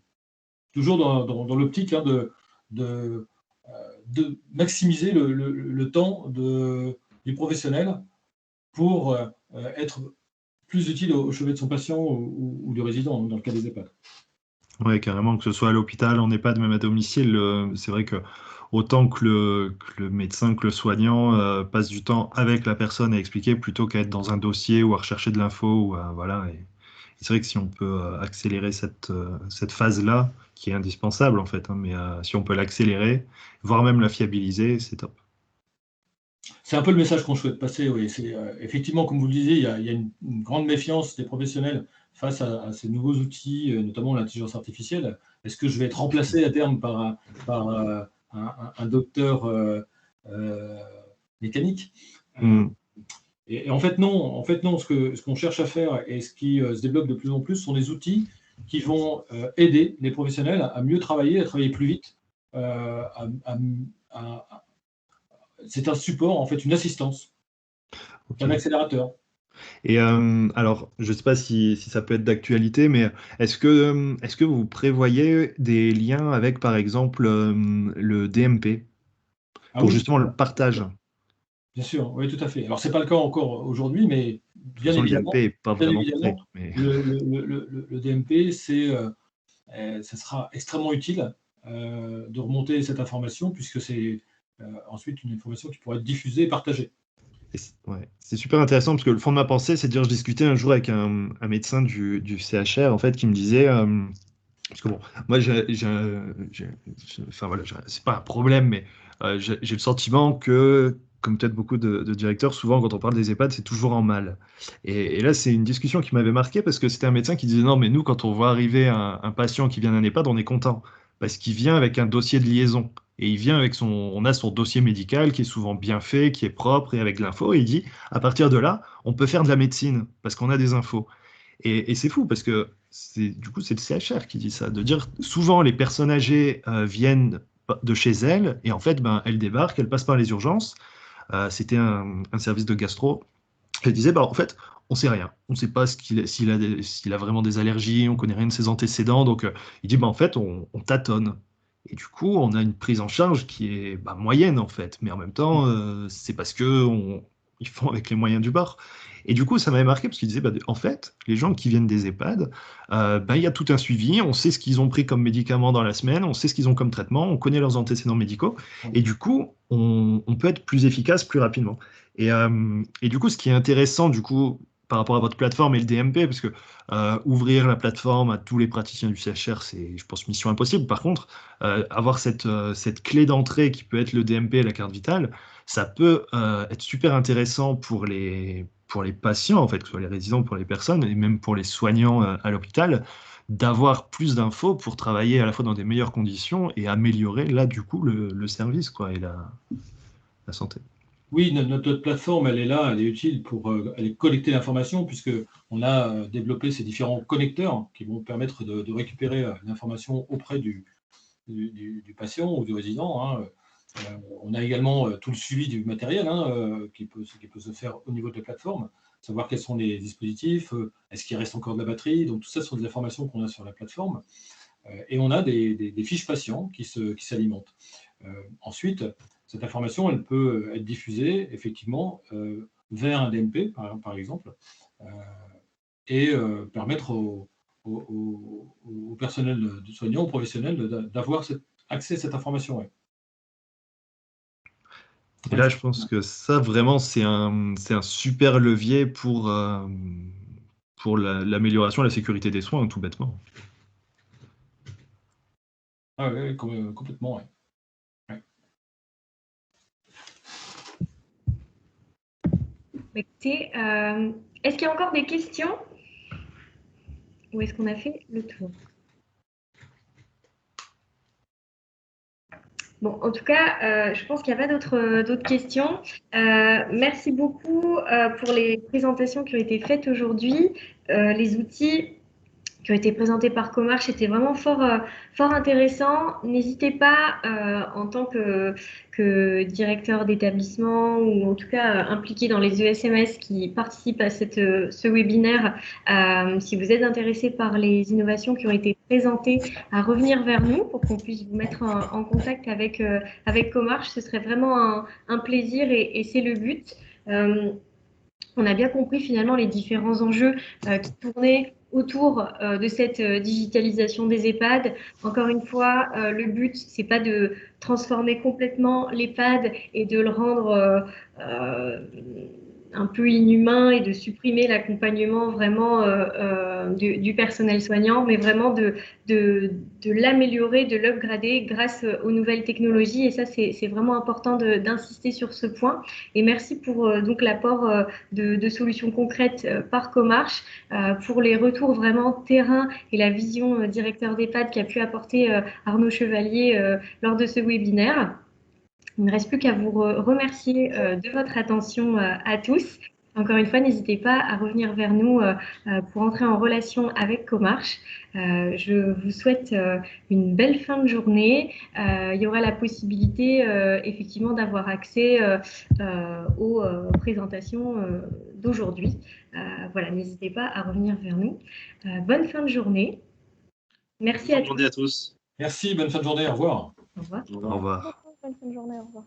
Toujours dans l'optique de maximiser le temps du professionnel pour être plus utile au chevet de son patient ou du résident, dans le cas des EHPAD. Oui, carrément, que ce soit à l'hôpital, en EHPAD, même à domicile, c'est vrai que autant que le médecin, que le soignant passe du temps avec la personne à expliquer plutôt qu'à être dans un dossier ou à rechercher de l'info. Voilà. Et c'est vrai que si on peut accélérer cette phase-là, qui est indispensable en fait, hein, mais si on peut l'accélérer, voire même la fiabiliser, c'est top. C'est un peu le message qu'on souhaite passer, oui. C'est effectivement, comme vous le disiez, il y a une grande méfiance des professionnels face à ces nouveaux outils, notamment l'intelligence artificielle. Est-ce que je vais être remplacé à terme par un docteur mécanique? Et en fait, non. En fait, non. Ce qu'on cherche à faire et ce qui se développe de plus en plus sont des outils qui vont aider les professionnels à mieux travailler, à travailler plus vite. C'est un support, en fait, une assistance, un accélérateur. Et alors, je ne sais pas si ça peut être d'actualité, mais est-ce que vous prévoyez des liens avec, par exemple, le DMP pour justement le partage? Bien sûr, oui, tout à fait. Alors, ce n'est pas le cas encore aujourd'hui, mais bien évidemment, le DMP n'est pas vraiment prêt. Mais... le DMP, ça sera extrêmement utile de remonter cette information, puisque c'est ensuite une information qui pourra être diffusée et partagée. Ouais, c'est super intéressant parce que le fond de ma pensée, c'est de dire, je discutais un jour avec un médecin du CHR en fait, qui me disait, parce que bon, moi, enfin voilà, c'est pas un problème, mais j'ai le sentiment que, comme peut-être beaucoup de directeurs, souvent quand on parle des EHPAD, c'est toujours en mal. Et là, c'est une discussion qui m'avait marqué parce que c'était un médecin qui disait, non, mais nous, quand on voit arriver un patient qui vient d'un EHPAD, on est content parce qu'il vient avec un dossier de liaison. Et il vient avec on a son dossier médical qui est souvent bien fait, qui est propre et avec de l'info. Et il dit, à partir de là, on peut faire de la médecine parce qu'on a des infos. Et c'est fou parce que du coup, c'est le CHR qui dit ça, de dire souvent les personnes âgées viennent de chez elles et en fait, ben, elles débarquent, elles passent par les urgences. C'était un service de gastro. Elle disait, bah, en fait, on sait rien. On ne sait pas s'il a vraiment des allergies, on connaît rien de ses antécédents. Donc, il dit, bah, en fait, on tâtonne. Et du coup, on a une prise en charge qui est moyenne, en fait. Mais en même temps, c'est parce ils font avec les moyens du bord. Et du coup, ça m'avait marqué parce qu'il disait, bah, en fait, les gens qui viennent des EHPAD, il y a tout un suivi, on sait ce qu'ils ont pris comme médicaments dans la semaine, on sait ce qu'ils ont comme traitement, on connaît leurs antécédents médicaux. Et du coup, on peut être plus efficace plus rapidement. Et du coup, ce qui est intéressant, du coup, par rapport à votre plateforme et le DMP, parce que ouvrir la plateforme à tous les praticiens du CHR, c'est, je pense, mission impossible. Par contre, avoir cette clé d'entrée qui peut être le DMP et la carte vitale, ça peut être super intéressant pour les patients, en fait, que ce soit les résidents, pour les personnes, et même pour les soignants à l'hôpital, d'avoir plus d'infos pour travailler à la fois dans des meilleures conditions et améliorer, là, du coup, le service, quoi, et la santé. Oui, notre plateforme, elle est là, elle est utile pour aller collecter l'information, puisqu'on a développé ces différents connecteurs qui vont permettre de récupérer l'information auprès du patient ou du résident. Hein. On a également tout le suivi du matériel qui peut se faire au niveau de la plateforme, savoir quels sont les dispositifs, est-ce qu'il reste encore de la batterie. Donc tout ça sont des informations qu'on a sur la plateforme. Et on a des fiches patients qui s'alimentent. Ensuite, cette information, elle peut être diffusée effectivement vers un DMP, par exemple, et permettre au personnel de soignants, aux professionnels, d'avoir accès à cette information. Ouais. Et là, je pense que ça, vraiment, c'est un super levier pour l'amélioration de la sécurité des soins, tout bêtement. Ah oui, complètement, oui. Ouais. Écoutez, est-ce qu'il y a encore des questions? Ou est-ce qu'on a fait le tour? Bon, en tout cas, je pense qu'il n'y a pas d'autres questions. Merci beaucoup pour les présentations qui ont été faites aujourd'hui. Les outils qui ont été présentés par Comarch étaient vraiment fort intéressants. N'hésitez pas, en tant que directeur d'établissement ou en tout cas impliqué dans les ESMS qui participent à ce webinaire, si vous êtes intéressé par les innovations qui ont été présentées, à revenir vers nous pour qu'on puisse vous mettre en contact avec Comarch. Ce serait vraiment un plaisir et c'est le but. On a bien compris finalement les différents enjeux qui tournaient autour de cette digitalisation des EHPAD. Encore une fois, le but, c'est pas de transformer complètement l'EHPAD et de le rendre un peu inhumain et de supprimer l'accompagnement vraiment du personnel soignant, mais vraiment de l'améliorer, de l'upgrader grâce aux nouvelles technologies. Et ça, c'est vraiment important d'insister sur ce point. Et merci pour donc l'apport de solutions concrètes par Comarch, pour les retours vraiment terrain et la vision directeur d'EHPAD qu'a pu apporter Arnaud Chevalier lors de ce webinaire. Il ne me reste plus qu'à vous remercier de votre attention à tous. Encore une fois, n'hésitez pas à revenir vers nous pour entrer en relation avec Comarch. Je vous souhaite une belle fin de journée. Il y aura la possibilité effectivement d'avoir accès aux présentations d'aujourd'hui. Voilà, n'hésitez pas à revenir vers nous. Bonne fin de journée. Merci Bonne journée à tous. Merci, bonne fin de journée, au revoir. Au revoir. Au revoir. Bonne fin de journée, au revoir.